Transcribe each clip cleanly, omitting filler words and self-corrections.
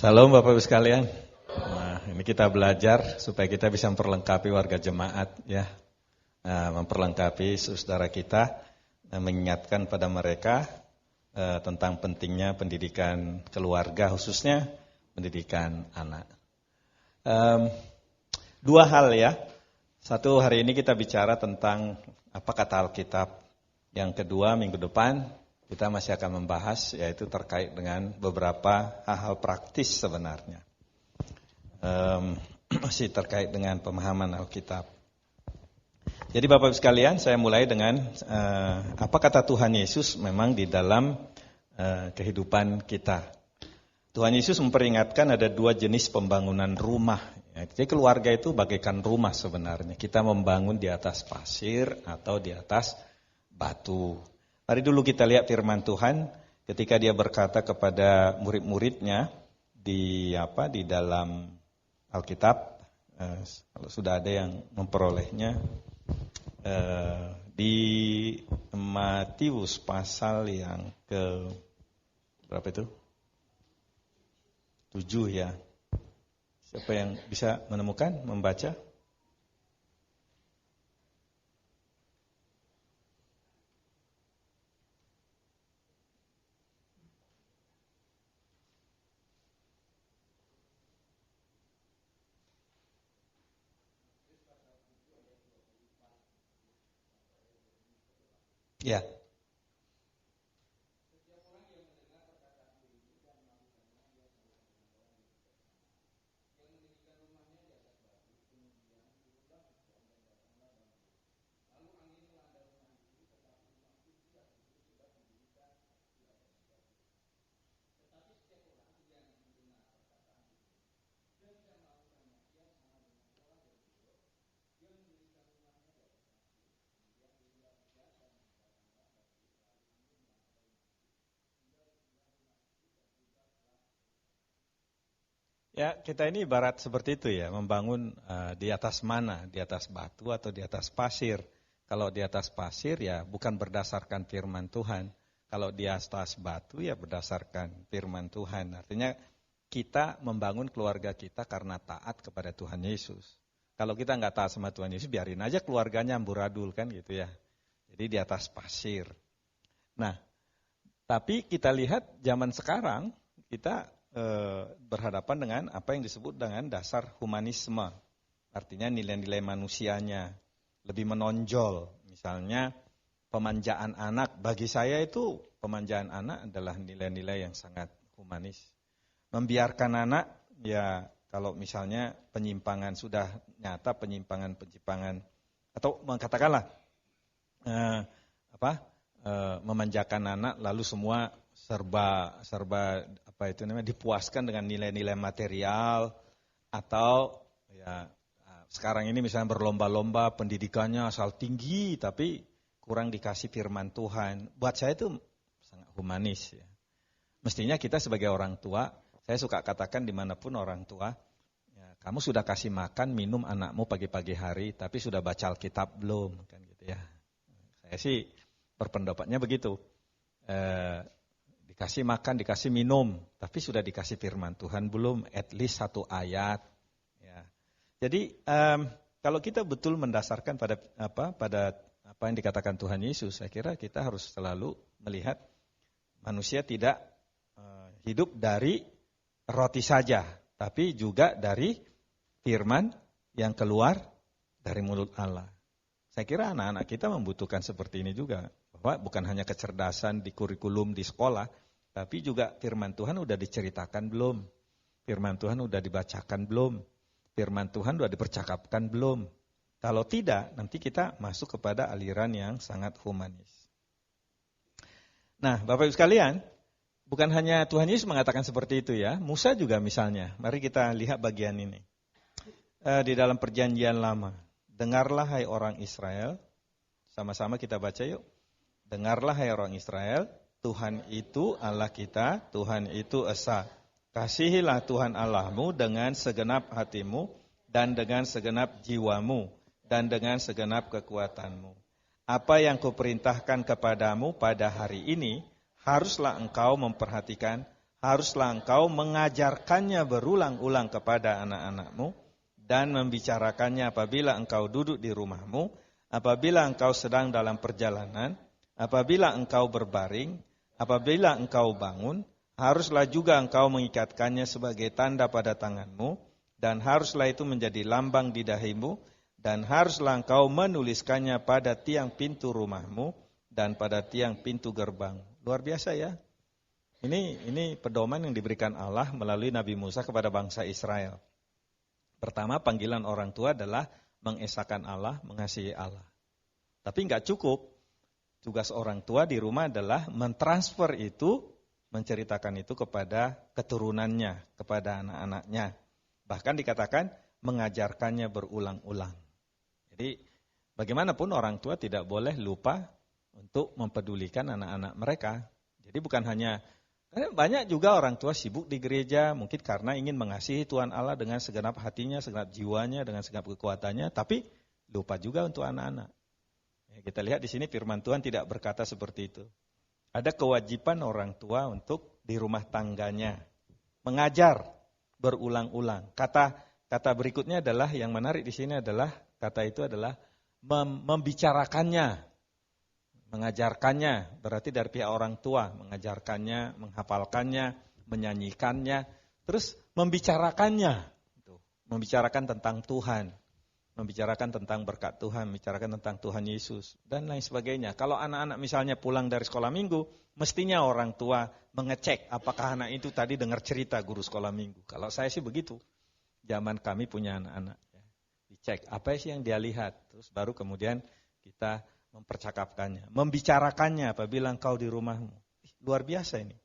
Salam Bapak Ibu sekalian. Nah, ini kita belajar supaya kita bisa memperlengkapi warga jemaat ya. Memperlengkapi saudara kita, mengingatkan pada mereka tentang pentingnya pendidikan keluarga, khususnya pendidikan anak. Dua hal ya. Satu, hari ini kita bicara tentang apa kata Alkitab. Yang kedua, minggu depan kita masih akan membahas, yaitu terkait dengan beberapa hal-hal praktis sebenarnya. Masih terkait dengan pemahaman Alkitab. Jadi Bapak Ibu sekalian, saya mulai dengan apa kata Tuhan Yesus memang di dalam kehidupan kita. Tuhan Yesus memperingatkan ada dua jenis pembangunan rumah. Jadi keluarga itu bagaikan rumah sebenarnya. Kita membangun di atas pasir atau di atas batu. Mari dulu kita lihat firman Tuhan ketika dia berkata kepada murid-muridnya di dalam Alkitab. Kalau sudah ada yang memperolehnya di Matius pasal yang ke berapa itu? 7 ya. Siapa yang bisa menemukan, membaca? Ya. Ya, kita ini ibarat seperti itu ya, membangun di atas mana, di atas batu atau di atas pasir. Kalau di atas pasir ya bukan berdasarkan firman Tuhan. Kalau di atas batu ya berdasarkan firman Tuhan. Artinya kita membangun keluarga kita karena taat kepada Tuhan Yesus. Kalau kita nggak taat sama Tuhan Yesus, biarin aja keluarganya amburadul kan gitu ya. Jadi di atas pasir. Nah, tapi kita lihat zaman sekarang kita berhadapan dengan apa yang disebut dengan dasar humanisme. Artinya nilai-nilai manusianya lebih menonjol. Misalnya pemanjaan anak. Bagi saya itu pemanjaan anak adalah nilai-nilai yang sangat humanis. Membiarkan anak, ya kalau misalnya penyimpangan sudah nyata, penyimpangan atau katakanlah memanjakan anak lalu semua serba dipuaskan dengan nilai-nilai material, atau ya sekarang ini misalnya berlomba-lomba pendidikannya asal tinggi tapi kurang dikasih firman Tuhan. Buat saya itu sangat humanis ya. Mestinya kita sebagai orang tua, saya suka katakan dimanapun orang tua, ya, kamu sudah kasih makan minum anakmu pagi-pagi hari tapi sudah baca Alkitab belum kan gitu ya. Saya sih berpendapatnya begitu. Dikasih makan, dikasih minum, tapi sudah dikasih firman Tuhan belum? At least satu ayat. Ya. Jadi kalau kita betul mendasarkan pada apa yang dikatakan Tuhan Yesus, saya kira kita harus selalu melihat manusia tidak hidup dari roti saja, tapi juga dari firman yang keluar dari mulut Allah. Saya kira anak-anak kita membutuhkan seperti ini juga. Bahwa bukan hanya kecerdasan di kurikulum di sekolah, tapi juga firman Tuhan udah diceritakan belum? Firman Tuhan udah dibacakan belum? Firman Tuhan udah dipercakapkan belum? Kalau tidak, nanti kita masuk kepada aliran yang sangat humanis. Nah, Bapak Ibu sekalian, bukan hanya Tuhan Yesus mengatakan seperti itu ya. Musa juga misalnya. Mari kita lihat bagian ini. Di dalam perjanjian lama. Dengarlah hai orang Israel. Sama-sama kita baca yuk. Dengarlah hai orang Israel, Tuhan itu Allah kita, Tuhan itu esa. Kasihilah Tuhan Allahmu dengan segenap hatimu dan dengan segenap jiwamu dan dengan segenap kekuatanmu. Apa yang kuperintahkan kepadamu pada hari ini, haruslah engkau memperhatikan haruslah engkau mengajarkannya berulang-ulang kepada anak-anakmu dan membicarakannya apabila engkau duduk di rumahmu, apabila engkau sedang dalam perjalanan, apabila engkau berbaring, apabila engkau bangun, haruslah juga engkau mengikatkannya sebagai tanda pada tanganmu, dan haruslah itu menjadi lambang di dahimu, dan haruslah engkau menuliskannya pada tiang pintu rumahmu dan pada tiang pintu gerbang. Luar biasa ya. Ini pedoman yang diberikan Allah melalui Nabi Musa kepada bangsa Israel. Pertama, panggilan orang tua adalah mengesahkan Allah, mengasihi Allah. Tapi enggak cukup. Tugas orang tua di rumah adalah mentransfer itu, menceritakan itu kepada keturunannya, kepada anak-anaknya. Bahkan dikatakan mengajarkannya berulang-ulang. Jadi bagaimanapun orang tua tidak boleh lupa untuk mempedulikan anak-anak mereka. Jadi bukan hanya, karena banyak juga orang tua sibuk di gereja, mungkin karena ingin mengasihi Tuhan Allah dengan segenap hatinya, segenap jiwanya, dengan segenap kekuatannya, tapi lupa juga untuk anak-anak. Ya, kita lihat di sini firman Tuhan tidak berkata seperti itu. Ada kewajiban orang tua untuk di rumah tangganya mengajar berulang-ulang. Kata berikutnya adalah, yang menarik di sini adalah, kata itu adalah membicarakannya. Mengajarkannya, berarti dari pihak orang tua, mengajarkannya, menghafalkannya, menyanyikannya, terus membicarakannya, membicarakan tentang Tuhan, membicarakan tentang berkat Tuhan, membicarakan tentang Tuhan Yesus, dan lain sebagainya. Kalau anak-anak misalnya pulang dari sekolah minggu, mestinya orang tua mengecek apakah anak itu tadi dengar cerita guru sekolah minggu. Kalau saya sih begitu, zaman kami punya anak-anak, ya. Dicek apa sih yang dia lihat, terus baru kemudian kita mempercakapkannya, membicarakannya apabila engkau di rumahmu. Luar biasa ini.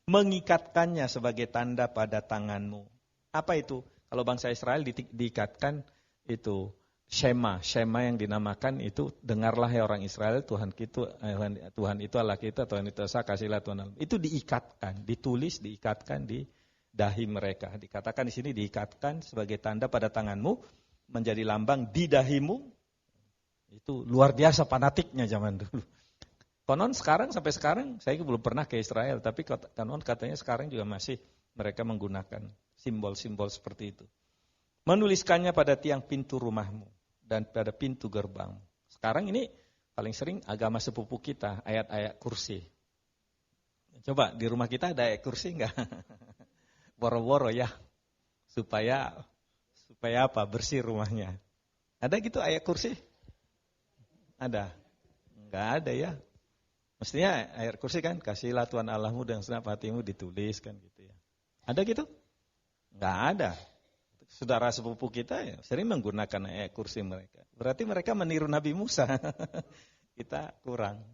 Mengikatkannya sebagai tanda pada tanganmu. Apa itu? Kalau bangsa Israel diikatkan itu Shema yang dinamakan itu, dengarlah ya orang Israel, Tuhan itu Allah kita, Tuhan itu esa, kasihlah Tuhan Allah. Itu diikatkan, ditulis, diikatkan di dahi mereka. Dikatakan di sini diikatkan sebagai tanda pada tanganmu, menjadi lambang di dahimu. Itu luar biasa fanatiknya zaman dulu. Konon sekarang, sampai sekarang, saya belum pernah ke Israel, tapi konon katanya sekarang juga masih mereka menggunakan simbol-simbol seperti itu. Menuliskannya pada tiang pintu rumahmu dan pada pintu gerbang. Sekarang ini paling sering agama sepupu kita, ayat-ayat kursi. Coba di rumah kita ada ayat kursi enggak? Woro-woro ya, supaya apa? Bersih rumahnya. Ada gitu ayat kursi? Ada? Enggak ada ya. Mestinya ayat kursi kan, kasihlah Tuhan Allahmu dengan segenap hatimu, ditulis kan gitu ya. Ada gitu? Enggak ada. Saudara sepupu kita ya sering menggunakan ayat kursi mereka. Berarti mereka meniru Nabi Musa. Kita kurang.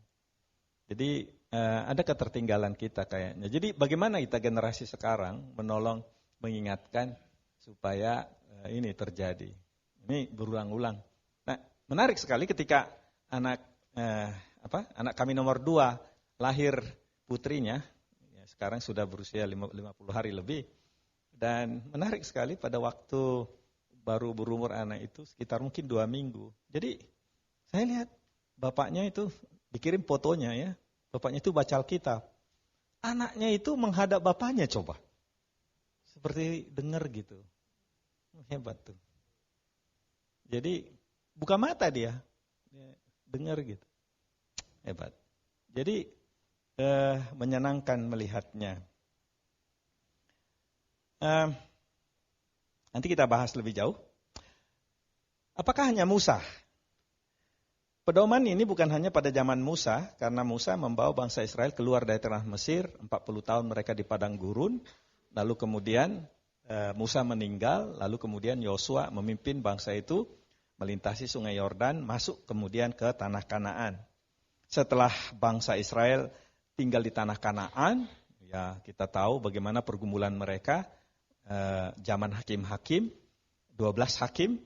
Jadi ada ketertinggalan kita kayaknya. Jadi bagaimana kita generasi sekarang menolong, mengingatkan supaya ini terjadi. Ini berulang-ulang. Nah, menarik sekali ketika anak kami nomor 2 lahir putrinya, ya, sekarang sudah berusia 50 hari lebih. Dan menarik sekali pada waktu baru berumur anak itu sekitar mungkin 2 minggu. Jadi saya lihat bapaknya itu dikirim fotonya ya. Bapaknya itu baca Alkitab. Anaknya itu menghadap bapaknya coba. Seperti dengar gitu. Hebat tuh. Jadi buka mata dia dengar gitu. Hebat. Jadi menyenangkan melihatnya. Nanti kita bahas lebih jauh. Apakah hanya Musa? Pedoman ini bukan hanya pada zaman Musa, karena Musa membawa bangsa Israel keluar dari tanah Mesir, 40 tahun mereka di padang gurun, lalu kemudian Musa meninggal, lalu kemudian Yosua memimpin bangsa itu melintasi sungai Yordan, masuk kemudian ke tanah Kanaan. Setelah bangsa Israel tinggal di tanah Kanaan, ya kita tahu bagaimana pergumulan mereka. Zaman hakim-hakim, 12 hakim,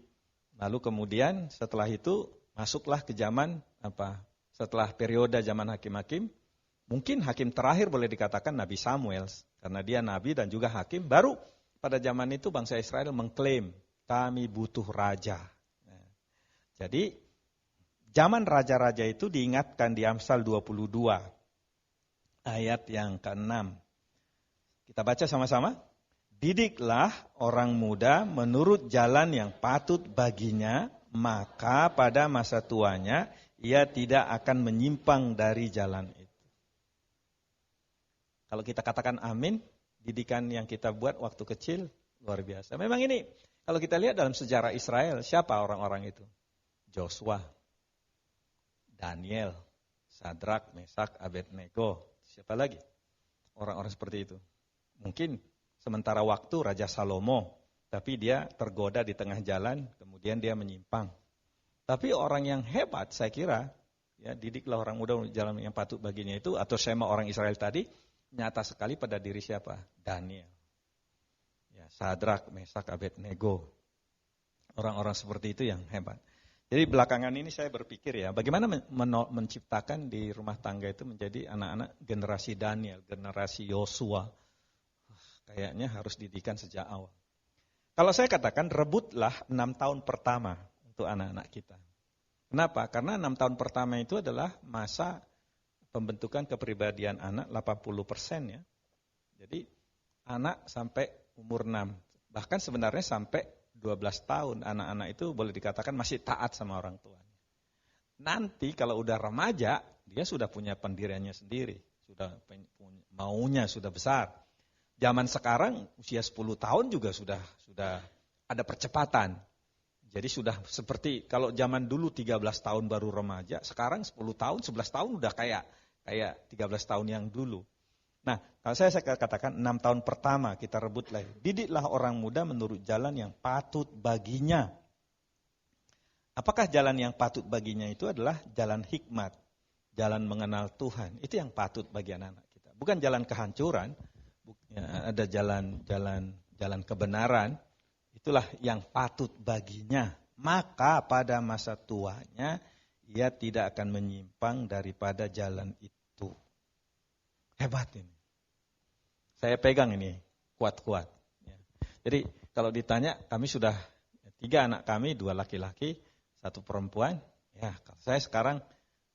lalu kemudian setelah itu masuklah ke zaman setelah periode zaman hakim-hakim, mungkin hakim terakhir boleh dikatakan Nabi Samuel, karena dia nabi dan juga hakim. Baru pada zaman itu bangsa Israel mengklaim, kami butuh raja. Nah, jadi zaman raja-raja itu diingatkan di Amsal 22 ayat yang ke-6. Kita baca sama-sama. Didiklah orang muda menurut jalan yang patut baginya, maka pada masa tuanya ia tidak akan menyimpang dari jalan itu. Kalau kita katakan amin, didikan yang kita buat waktu kecil luar biasa. Memang ini kalau kita lihat dalam sejarah Israel, siapa orang-orang itu? Joshua, Daniel, Sadrak, Mesak, Abednego. Siapa lagi? Orang-orang seperti itu. Mungkin sementara waktu Raja Salomo, tapi dia tergoda di tengah jalan, kemudian dia menyimpang. Tapi orang yang hebat saya kira, ya didiklah orang muda jalan yang patut baginya itu, atau sema orang Israel tadi, nyata sekali pada diri siapa? Daniel. Ya, Sadrak, Mesak, Abednego. Orang-orang seperti itu yang hebat. Jadi belakangan ini saya berpikir ya, bagaimana menciptakan di rumah tangga itu menjadi anak-anak generasi Daniel, generasi Yosua. Kayaknya harus didikan sejak awal. Kalau saya katakan rebutlah 6 tahun pertama untuk anak-anak kita. Kenapa? Karena 6 tahun pertama itu adalah masa pembentukan kepribadian anak 80% ya. Jadi anak sampai umur 6, bahkan sebenarnya sampai 12 tahun anak-anak itu boleh dikatakan masih taat sama orang tuanya. Nanti kalau udah remaja, dia sudah punya pendiriannya sendiri, sudah maunya sudah besar. Zaman sekarang usia 10 tahun juga sudah ada percepatan. Jadi sudah seperti kalau zaman dulu 13 tahun baru remaja, sekarang 10 tahun, 11 tahun udah kayak 13 tahun yang dulu. Nah, kalau saya katakan 6 tahun pertama kita rebut lagi. Didiklah orang muda menurut jalan yang patut baginya. Apakah jalan yang patut baginya itu adalah jalan hikmat, jalan mengenal Tuhan. Itu yang patut bagi anak-anak kita. Bukan jalan kehancuran, ada jalan kebenaran. Itulah yang patut baginya. Maka pada masa tuanya ia tidak akan menyimpang daripada jalan itu. Hebat ini. Saya pegang ini kuat-kuat. Jadi kalau ditanya, kami sudah 3 anak kami, 2 laki-laki, 1 perempuan. Ya, saya sekarang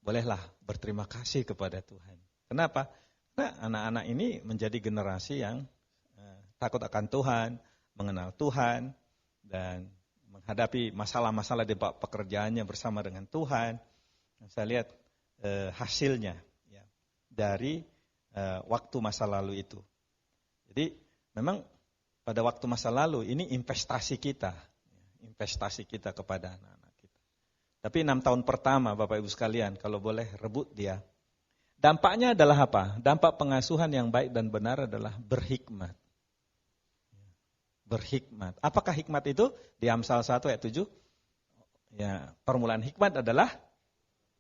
bolehlah berterima kasih kepada Tuhan. Kenapa? Karena anak-anak ini menjadi generasi yang takut akan Tuhan, mengenal Tuhan, dan menghadapi masalah-masalah di pekerjaannya bersama dengan Tuhan. Saya lihat hasilnya ya, dari waktu masa lalu itu. Jadi memang pada waktu masa lalu ini investasi kita kepada anak-anak kita. Tapi 6 tahun pertama Bapak Ibu sekalian, kalau boleh rebut dia. Dampaknya adalah apa? Dampak pengasuhan yang baik dan benar adalah berhikmat. Berhikmat. Apakah hikmat itu? Di Amsal 1 ayat 7. Ya, permulaan hikmat adalah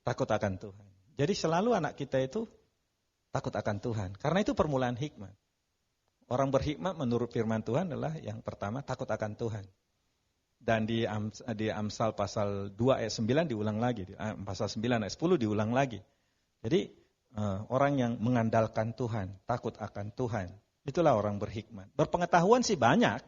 takut akan Tuhan. Jadi selalu anak kita itu takut akan Tuhan. Karena itu permulaan hikmat. Orang berhikmat menurut firman Tuhan adalah yang pertama takut akan Tuhan. Dan di Amsal pasal 2 ayat 9 diulang lagi. Di pasal 9 ayat 10 diulang lagi. Jadi orang yang mengandalkan Tuhan, takut akan Tuhan. Itulah orang berhikmat. Berpengetahuan sih banyak.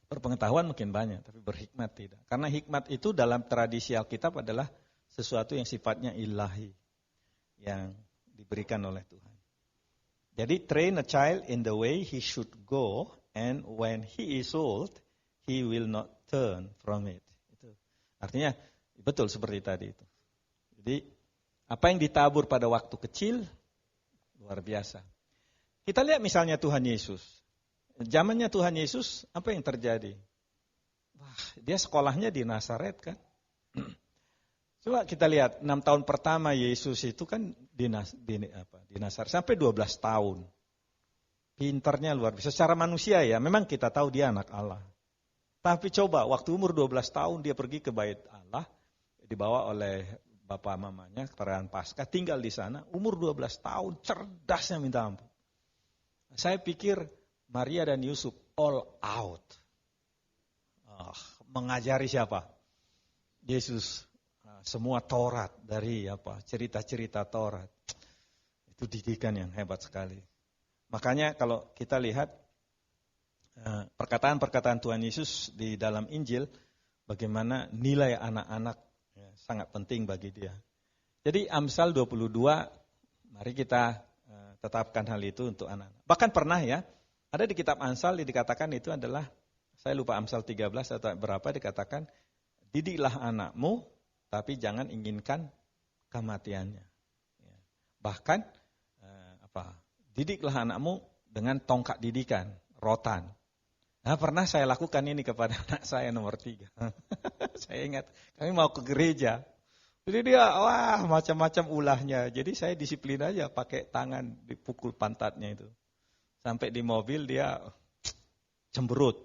Berpengetahuan mungkin banyak, tapi berhikmat tidak. Karena hikmat itu dalam tradisi Alkitab adalah sesuatu yang sifatnya ilahi. Yang diberikan oleh Tuhan. Jadi train a child in the way he should go, and when he is old, he will not turn from it. Itu. Artinya betul seperti tadi itu. Jadi apa yang ditabur pada waktu kecil luar biasa. Kita lihat misalnya Tuhan Yesus. Zamannya Tuhan Yesus apa yang terjadi? Wah, dia sekolahnya di Nazaret kan. Coba kita lihat 6 tahun pertama Yesus itu kan di Nazaret sampai 12 tahun. Pinternya luar biasa. Secara manusia ya, memang kita tahu dia anak Allah. Tapi coba waktu umur 12 tahun dia pergi ke bait Allah, dibawa oleh bapak mamanya ke perayaan Paskah, tinggal di sana, umur 12 tahun, cerdasnya minta ampun. Saya pikir Maria dan Yusuf all out. Mengajari siapa? Yesus. Semua Taurat dari cerita-cerita Taurat. Itu didikan yang hebat sekali. Makanya kalau kita lihat perkataan-perkataan Tuhan Yesus di dalam Injil, bagaimana nilai anak-anak sangat penting bagi dia. Jadi Amsal 22, mari kita tetapkan hal itu untuk anak-anak. Bahkan pernah ya, ada di kitab Amsal dikatakan itu adalah, saya lupa Amsal 13 atau berapa, dikatakan, didiklah anakmu, tapi jangan inginkan kematiannya. Ya. Bahkan, didiklah anakmu dengan tongkat didikan, rotan. Nah, pernah saya lakukan ini kepada anak saya nomor 3. Saya ingat, kami mau ke gereja. Jadi dia, wah macam-macam ulahnya. Jadi saya disiplin aja, pakai tangan dipukul pantatnya itu. Sampai di mobil dia cemberut.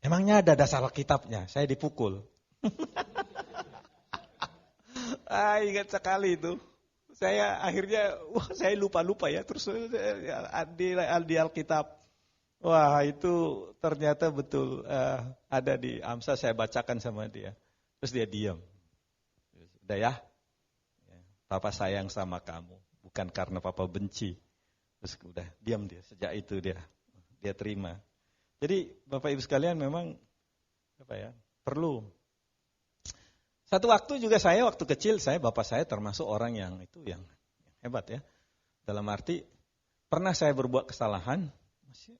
Emangnya ada dasar Alkitabnya? Saya dipukul. Ingat sekali itu. Saya akhirnya, saya lupa-lupa ya. Terus di Alkitab. Wah itu ternyata betul ada di Amsal, saya bacakan sama dia. Terus dia diam. Udah ya, Papa sayang sama kamu, bukan karena Papa benci. Terus udah diam dia, sejak itu dia terima. Jadi Bapak Ibu sekalian memang perlu. Satu waktu juga waktu kecil bapak saya termasuk orang yang hebat ya. Dalam arti pernah saya berbuat kesalahan,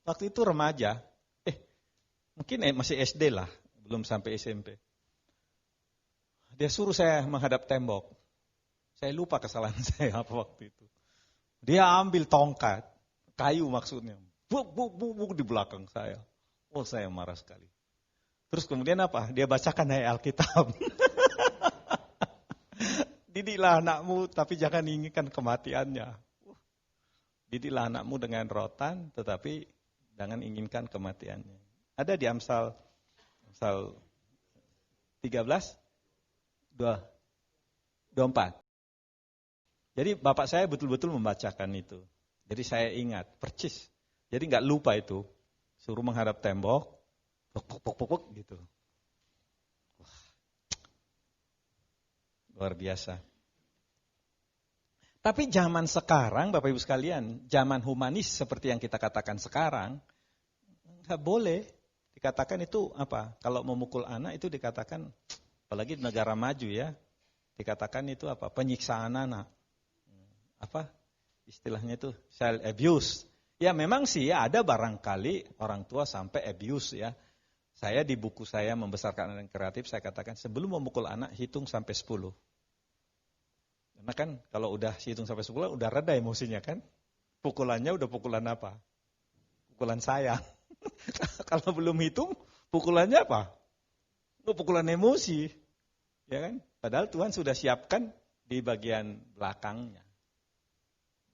waktu itu remaja, mungkin masih SD lah, belum sampai SMP. Dia suruh saya menghadap tembok. Saya lupa kesalahan saya apa waktu itu. Dia ambil tongkat, kayu maksudnya. Buk di belakang saya. Saya marah sekali. Terus kemudian apa? Dia bacakan ayat Alkitab. Didiklah anakmu tapi jangan inginkan kematiannya. Didiklah anakmu dengan rotan tetapi jangan inginkan kematiannya. Ada di Amsal 13 24. Jadi bapak saya betul-betul membacakan itu. Jadi saya ingat, percis. Jadi nggak lupa itu. Suruh menghadap tembok, pok gitu. Wah, luar biasa. Tapi zaman sekarang, Bapak Ibu sekalian, zaman humanis seperti yang kita katakan sekarang, nggak boleh dikatakan itu apa? Kalau memukul anak itu dikatakan, apalagi di negara maju ya, dikatakan itu apa? Penyiksaan anak. Apa istilahnya itu? Child abuse. Ya memang sih ya, ada barangkali orang tua sampai abuse ya. Saya di buku saya Membesarkan Anak yang Kreatif, saya katakan sebelum memukul anak hitung sampai 10. Karena kan kalau udah hitung sampai 10 udah reda emosinya kan. Pukulannya udah pukulan apa? Pukulan sayang. Kalau belum hitung pukulannya apa? Pukulan emosi. Ya kan? Padahal Tuhan sudah siapkan di bagian belakangnya.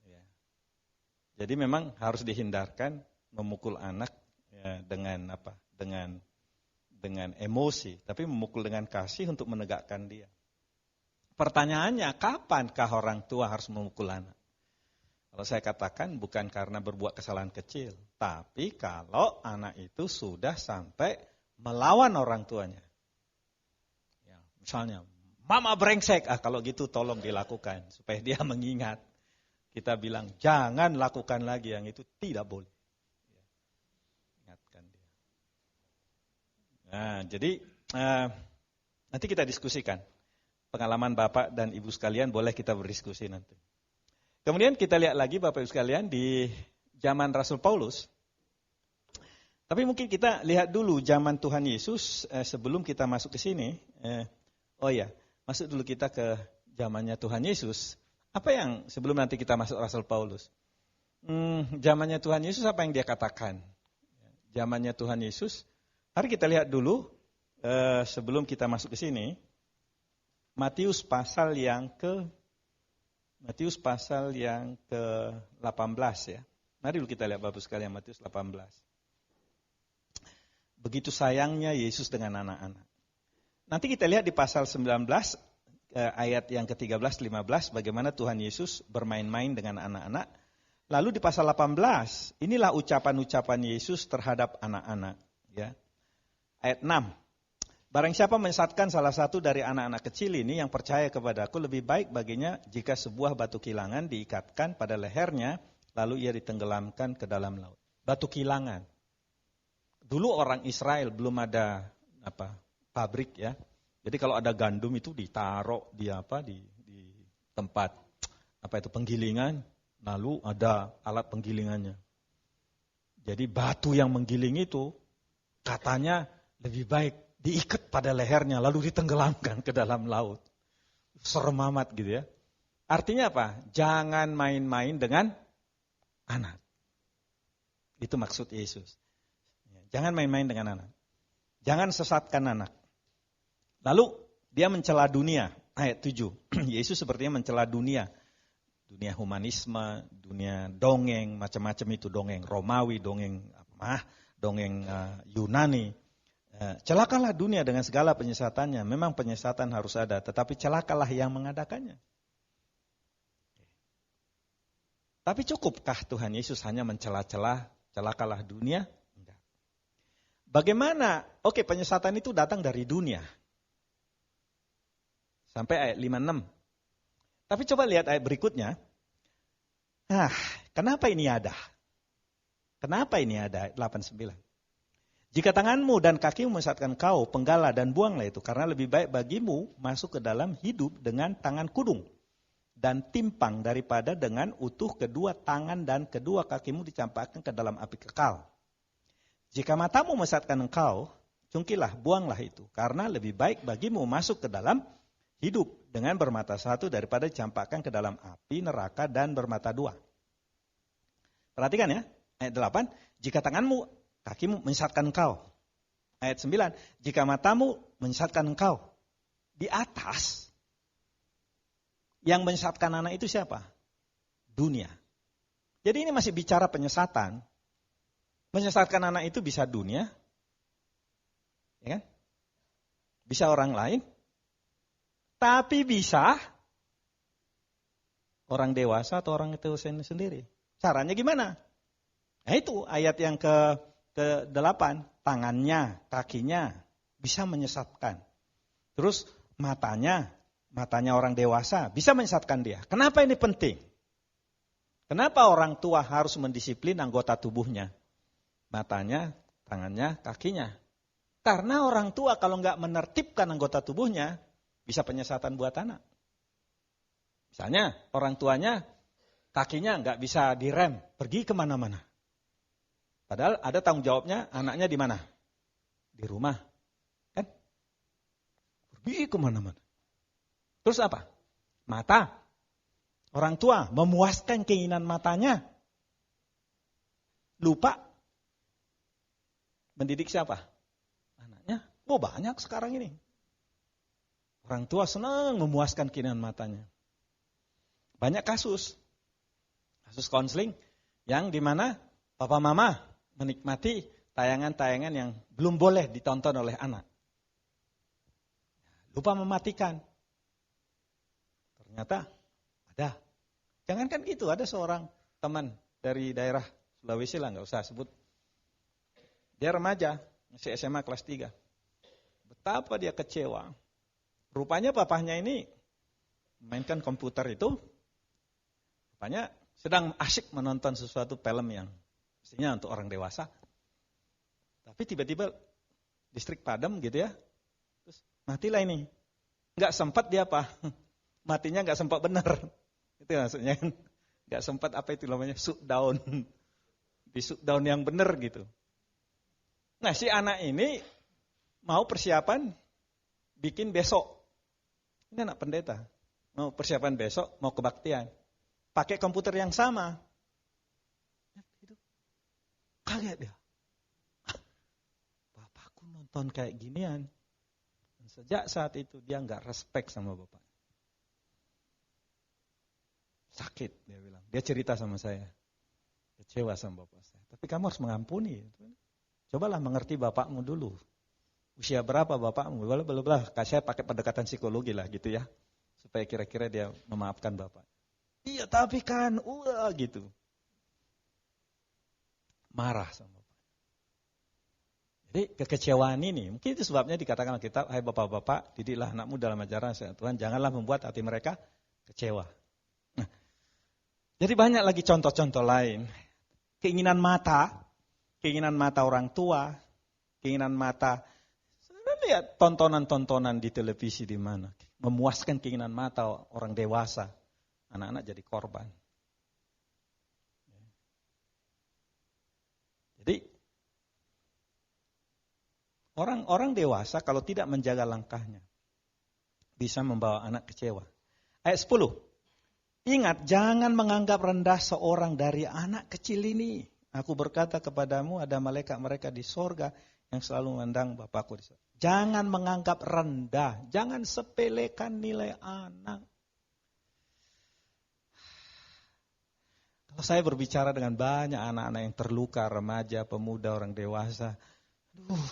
Ya. Jadi memang harus dihindarkan memukul anak ya, dengan apa? Dengan emosi, tapi memukul dengan kasih untuk menegakkan dia. Pertanyaannya, kapankah orang tua harus memukul anak? Kalau saya katakan bukan karena berbuat kesalahan kecil, tapi kalau anak itu sudah sampai melawan orang tuanya. Ya, misalnya, mama brengsek, kalau gitu tolong dilakukan supaya dia mengingat. Kita bilang jangan lakukan lagi yang itu, tidak boleh. Ya, ingatkan dia. Nah, jadi nanti kita diskusikan. Pengalaman Bapak dan Ibu sekalian boleh kita berdiskusi nanti. Kemudian kita lihat lagi Bapak Ibu sekalian di zaman Rasul Paulus. Tapi mungkin kita lihat dulu zaman Tuhan Yesus sebelum kita masuk ke sini. Masuk dulu kita ke zamannya Tuhan Yesus. Apa yang sebelum nanti kita masuk Rasul Paulus? Zamannya Tuhan Yesus apa yang dia katakan? Zamannya Tuhan Yesus. Mari kita lihat dulu sebelum kita masuk ke sini. Matius pasal yang ke-18 ya. Mari dulu kita lihat Bapak sekalian Matius 18. Begitu sayangnya Yesus dengan anak-anak. Nanti kita lihat di pasal 19 ayat yang ke-13-15 bagaimana Tuhan Yesus bermain-main dengan anak-anak. Lalu di pasal 18 inilah ucapan-ucapan Yesus terhadap anak-anak ya. Ayat 6. Barang siapa menyesatkan salah satu dari anak-anak kecil ini yang percaya kepadaku, lebih baik baginya jika sebuah batu kilangan diikatkan pada lehernya, lalu ia ditenggelamkan ke dalam laut. Batu kilangan. Dulu orang Israel belum ada pabrik ya. Jadi kalau ada gandum itu ditaruh di tempat penggilingan, lalu ada alat penggilingannya. Jadi batu yang menggiling itu katanya lebih baik diikat pada lehernya lalu ditenggelamkan ke dalam laut. Serem amat gitu ya. Artinya apa? Jangan main-main dengan anak. Itu maksud Yesus. Jangan main-main dengan anak. Jangan sesatkan anak. Lalu dia mencela dunia. Ayat 7. Yesus sepertinya mencela dunia. Dunia humanisme, dunia dongeng, macam-macam itu dongeng Romawi, dongeng Yunani. Celakalah dunia dengan segala penyesatannya. Memang penyesatan harus ada, tetapi celakalah yang mengadakannya. Tapi cukupkah Tuhan Yesus hanya mencela-cela, celakalah dunia? Enggak. Bagaimana? Oke, penyesatan itu datang dari dunia. Sampai ayat 56. Tapi coba lihat ayat berikutnya. Kenapa ini ada? Kenapa ini ada? Ayat 89. Jika tanganmu dan kakimu menyesatkan kau, penggalah dan buanglah itu. Karena lebih baik bagimu masuk ke dalam hidup dengan tangan kudung dan timpang daripada dengan utuh kedua tangan dan kedua kakimu dicampakkan ke dalam api kekal. Jika matamu menyesatkan engkau, cungkilah, buanglah itu. Karena lebih baik bagimu masuk ke dalam hidup dengan bermata satu daripada dicampakkan ke dalam api neraka dan bermata dua. Perhatikan ya, ayat 8. Jika tanganmu, kakimu menyesatkan engkau. Ayat 9. Jika matamu menyesatkan engkau. Di atas, yang menyesatkan anak itu siapa? Dunia. Jadi ini masih bicara penyesatan. Menyesatkan anak itu bisa dunia, ya kan? Bisa orang lain, tapi bisa orang dewasa atau orang itu sendiri. Caranya gimana? Nah itu ayat yang ke-8. Tangannya, kakinya bisa menyesatkan. Terus matanya orang dewasa bisa menyesatkan dia. Kenapa ini penting? Kenapa orang tua harus mendisiplin anggota tubuhnya? Matanya, tangannya, kakinya. Karena orang tua kalau nggak menertibkan anggota tubuhnya, bisa penyesatan buat anak. Misalnya orang tuanya kakinya nggak bisa direm, pergi kemana-mana. Padahal ada tanggung jawabnya, anaknya di mana? Di rumah. Kan? Pergi kemana-mana. Terus apa? Mata. Orang tua memuaskan keinginan matanya. Lupa. Mendidik siapa? Anaknya. Banyak sekarang ini. Orang tua senang memuaskan keinginan matanya. Banyak kasus konseling yang dimana papa mama menikmati tayangan-tayangan yang belum boleh ditonton oleh anak. Lupa mematikan. Ternyata ada. Jangankan gitu, ada seorang teman dari daerah Sulawesi lah, nggak usah sebut. Dia remaja, masih SMA kelas 3. Betapa dia kecewa. Rupanya papahnya ini mainkan komputer itu, rupanya sedang asyik menonton sesuatu film yang mestinya untuk orang dewasa. Tapi tiba-tiba listrik padam gitu ya, terus matilah ini. Nggak sempat dia apa? Matinya nggak sempat benar. Itu maksudnya kan. Nggak sempat apa itu namanya, shutdown. Di shutdown yang benar gitu. Nah si anak ini mau persiapan bikin besok. Ini anak pendeta, mau persiapan besok, mau kebaktian. Pakai komputer yang sama. Kaget dia. Bapakku nonton kayak ginian. Dan sejak saat itu dia nggak respect sama bapak. Sakit dia bilang. Dia cerita sama saya. Kecewa sama bapak saya. Tapi kamu harus mengampuni. Cobalah mengerti bapakmu dulu. Usia berapa bapakmu? Boleh. Saya pakai pendekatan psikologi lah gitu ya. Supaya kira-kira dia memaafkan bapak. Iya tapi kan, gitu. Marah sama bapak. Jadi kekecewaan ini, mungkin itu sebabnya dikatakan Alkitab, hai bapak-bapak, didiklah anakmu dalam ajaran Tuhan, janganlah membuat hati mereka kecewa. Nah, jadi banyak lagi contoh-contoh lain. Keinginan mata orang tua, keinginan mata. Lihat tontonan-tontonan di televisi di mana. Memuaskan keinginan mata orang dewasa. Anak-anak jadi korban. Jadi orang dewasa kalau tidak menjaga langkahnya bisa membawa anak kecewa. Ayat 10. Ingat, jangan menganggap rendah seorang dari anak kecil ini. Aku berkata kepadamu, ada malaikat mereka di sorga yang selalu memandang Bapakku di sorga. Jangan menganggap rendah, jangan sepelekan nilai anak. Kalau saya berbicara dengan banyak anak-anak yang terluka, remaja, pemuda, orang dewasa,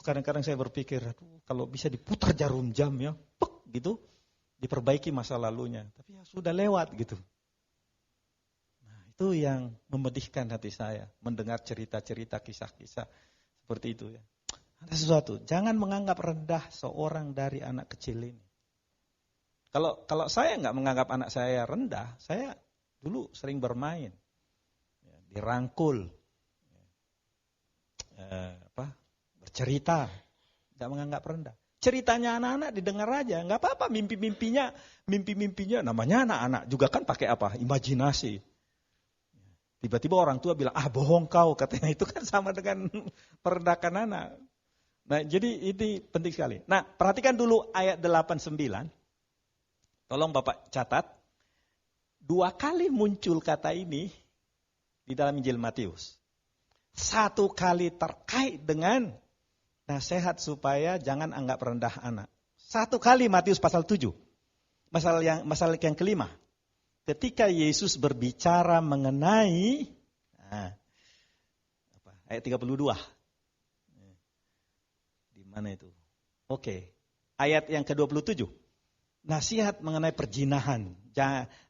kadang-kadang saya berpikir, kalau bisa diputar jarum jam ya, pek gitu, diperbaiki masa lalunya. Tapi ya sudah lewat gitu. Nah, itu yang memedihkan hati saya, mendengar cerita-cerita, kisah-kisah seperti itu ya. Ada sesuatu, jangan menganggap rendah seorang dari anak kecil ini. Kalau saya nggak menganggap anak saya rendah, saya dulu sering bermain, ya, dirangkul, bercerita, nggak menganggap rendah. Ceritanya anak-anak didengar aja, nggak apa-apa. Mimpi-mimpinya, namanya anak-anak juga kan pakai apa? Imajinasi. Tiba-tiba orang tua bilang, bohong kau, katanya itu kan sama dengan merendahkan anak. Nah, jadi ini penting sekali. Nah, perhatikan dulu ayat 89. Tolong Bapak catat. 2 kali muncul kata ini di dalam Injil Matius. 1 kali terkait dengan nasihat supaya jangan anggap rendah anak. 1 kali Matius pasal 7. Masalah yang kelima. Ketika Yesus berbicara mengenai ayat 32. Di mana itu? Oke. Ayat yang ke-27. Nasihat mengenai perzinahan.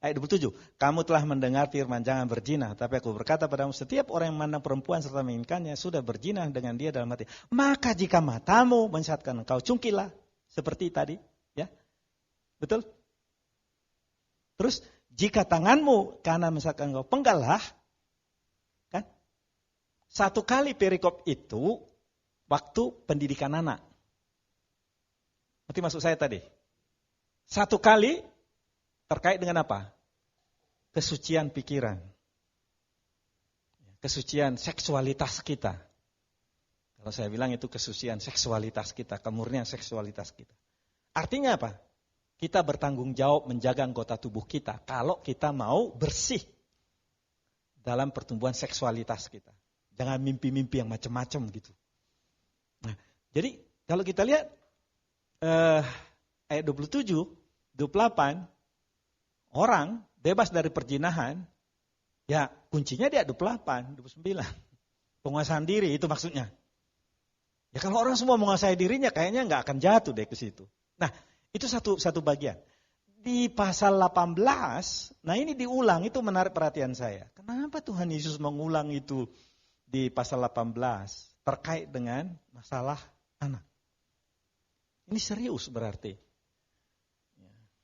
Ayat 27. Kamu telah mendengar firman jangan berzina. Tapi aku berkata padamu, setiap orang yang memandang perempuan serta menginginkannya sudah berzina dengan dia dalam hati. Maka jika matamu mensyaratkan engkau, cungkilah. Seperti tadi. Ya, betul? Terus, jika tanganmu kanan mensyaratkan engkau, penggallah. Kan? 1 kali perikop itu waktu pendidikan anak. Nanti maksud saya tadi. 1 kali terkait dengan apa? Kesucian pikiran. Kesucian seksualitas kita. Kalau saya bilang itu kesucian seksualitas kita, kemurnian seksualitas kita. Artinya apa? Kita bertanggung jawab menjaga anggota tubuh kita kalau kita mau bersih dalam pertumbuhan seksualitas kita. Jangan mimpi-mimpi yang macam-macam gitu. Nah, jadi kalau kita lihat ayat 27, 28, orang bebas dari perzinahan, ya kuncinya di ayat 28, 29. Penguasaan diri itu maksudnya. Ya kalau orang semua menguasai dirinya kayaknya nggak akan jatuh deh ke situ. Nah, itu satu bagian. Di pasal 18, nah ini diulang, itu menarik perhatian saya. Kenapa Tuhan Yesus mengulang itu di pasal 18 terkait dengan masalah anak? Ini serius berarti.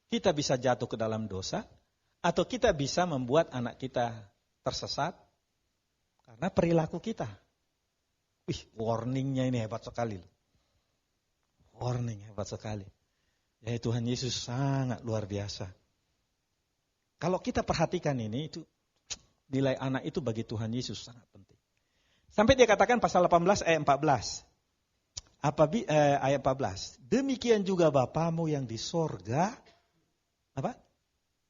Kita bisa jatuh ke dalam dosa, atau kita bisa membuat anak kita tersesat karena perilaku kita. Warningnya ini hebat sekali. Warning hebat sekali. Ya Tuhan Yesus sangat luar biasa. Kalau kita perhatikan ini, itu nilai anak itu bagi Tuhan Yesus sangat penting. Sampai dia katakan pasal 18 ayat 14. Ayat 14. Demikian juga Bapamu yang di sorga,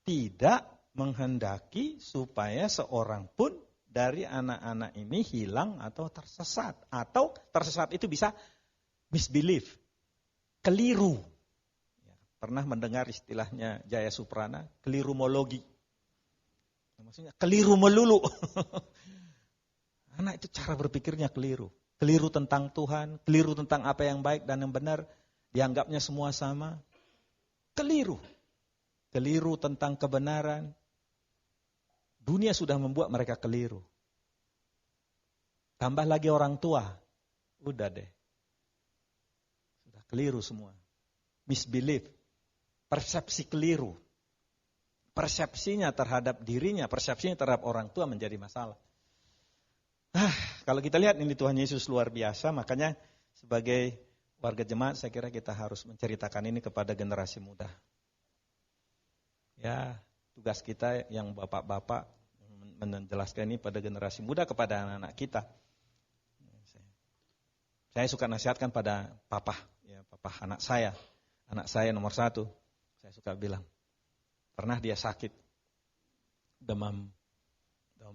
tidak menghendaki supaya seorang pun dari anak-anak ini hilang atau tersesat. Atau tersesat itu bisa misbelief, keliru. Pernah mendengar istilahnya Jaya Suprana, kelirumologi. Maksudnya keliru melulu. Anak itu cara berpikirnya keliru. Keliru tentang Tuhan, keliru tentang apa yang baik dan yang benar. Dianggapnya semua sama. Keliru. Keliru tentang kebenaran. Dunia sudah membuat mereka keliru. Tambah lagi orang tua. Udah deh. Sudah keliru semua. Misbelief. Persepsi keliru. Persepsinya terhadap dirinya, persepsinya terhadap orang tua menjadi masalah. Kalau kita lihat ini Tuhan Yesus luar biasa, makanya sebagai warga jemaat saya kira kita harus menceritakan ini kepada generasi muda. Ya, tugas kita yang bapak-bapak menjelaskan ini pada generasi muda, kepada anak-anak kita. Saya suka nasihatkan pada papa anak saya nomor 1. Saya suka bilang, pernah dia sakit, demam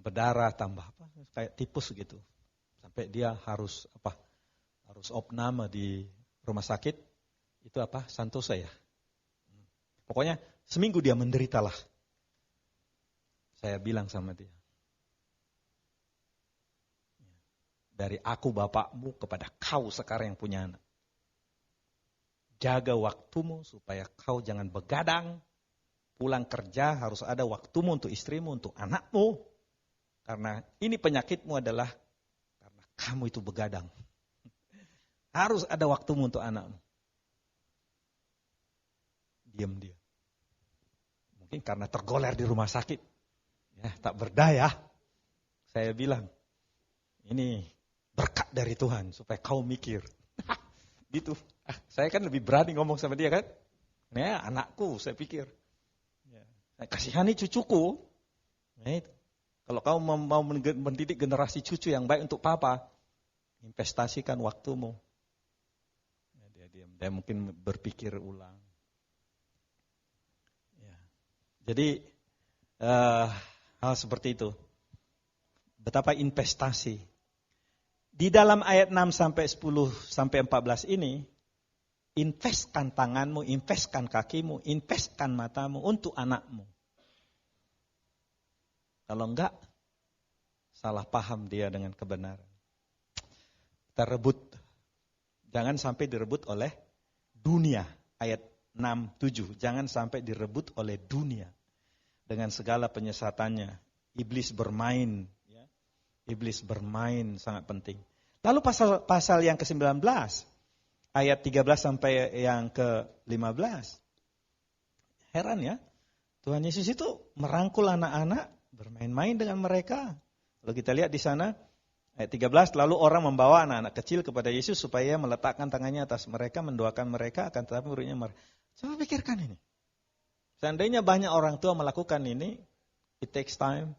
berdarah tambah kayak tipus gitu, sampai dia harus opname di rumah sakit. Itu Santosa ya. Pokoknya seminggu dia menderitalah. Saya bilang sama dia, dari aku bapakmu kepada kau sekarang yang punya anak, jaga waktumu supaya kau jangan begadang. Pulang kerja harus ada waktumu untuk istrimu, untuk anakmu. Karena ini penyakitmu adalah karena kamu itu begadang. Harus ada waktumu untuk anakmu. Diam dia. Mungkin karena tergoler di rumah sakit. Ya, tak berdaya. Saya bilang, ini berkat dari Tuhan supaya kau mikir. Gitu. Saya kan lebih berani ngomong sama dia kan. Ya, anakku saya pikir. Ya, saya kasihani cucuku. Nah, itu. Kalau kau mau mendidik generasi cucu yang baik untuk papa, investasikan waktumu. Ya, dia diam. Dia mungkin berpikir ulang. Ya. Jadi hal seperti itu. Betapa investasi. Di dalam ayat 6 sampai 10 sampai 14 ini, investkan tanganmu, investkan kakimu, investkan matamu untuk anakmu. Kalau enggak, salah paham dia dengan kebenaran. Terebut. Jangan sampai direbut oleh dunia. Ayat 6-7. Jangan sampai direbut oleh dunia. Dengan segala penyesatannya. Iblis bermain. Ya. Iblis bermain sangat penting. Lalu pasal yang ke-19. Ayat 13 sampai yang ke-15. Heran ya. Tuhan Yesus itu merangkul anak-anak. Bermain-main dengan mereka. Kalau kita lihat di sana, ayat 13, lalu orang membawa anak-anak kecil kepada Yesus supaya meletakkan tangannya atas mereka, mendoakan mereka, akan tetapi muridnya marah. Coba pikirkan ini. Seandainya banyak orang tua melakukan ini, it takes time.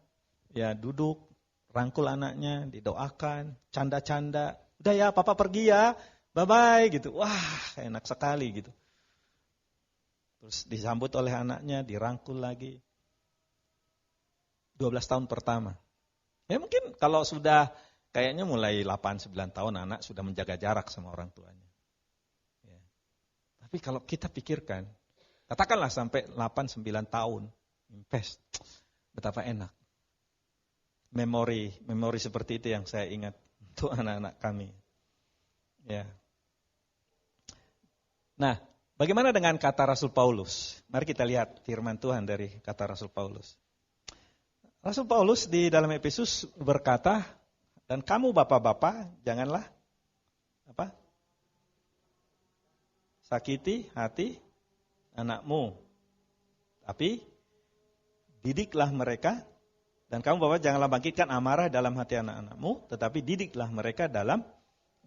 Ya duduk, rangkul anaknya, didoakan, canda-canda. Udah ya, papa pergi ya, bye-bye gitu. Wah, enak sekali gitu. Terus disambut oleh anaknya, dirangkul lagi. 12 tahun pertama. Ya mungkin kalau sudah kayaknya mulai 8-9 tahun anak sudah menjaga jarak sama orang tuanya. Ya. Tapi kalau kita pikirkan, katakanlah sampai 8-9 tahun, invest, betapa enak. Memori seperti itu yang saya ingat untuk anak-anak kami. Ya. Nah, bagaimana dengan kata Rasul Paulus? Mari kita lihat firman Tuhan dari kata Rasul Paulus. Rasul Paulus di dalam Efesus berkata, dan kamu bapak-bapak janganlah sakiti hati anakmu, tapi didiklah mereka. Dan kamu bapak janganlah bangkitkan amarah dalam hati anak-anakmu, tetapi didiklah mereka dalam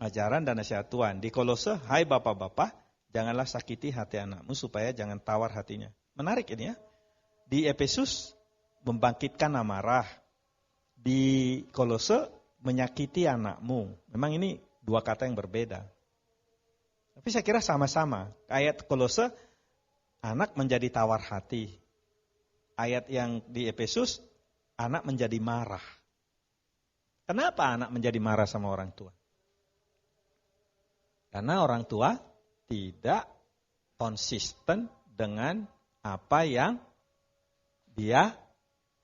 ajaran dan nasihat Tuhan. Di Kolose, hai bapak-bapak, janganlah sakiti hati anakmu supaya jangan tawar hatinya. Menarik ini ya. Di Efesus membangkitkan amarah. Di Kolose menyakiti anakmu. Memang ini dua kata yang berbeda. Tapi saya kira sama-sama. Ayat Kolose, anak menjadi tawar hati. Ayat yang di Efesus, anak menjadi marah. Kenapa anak menjadi marah sama orang tua? Karena orang tua tidak konsisten dengan apa yang dia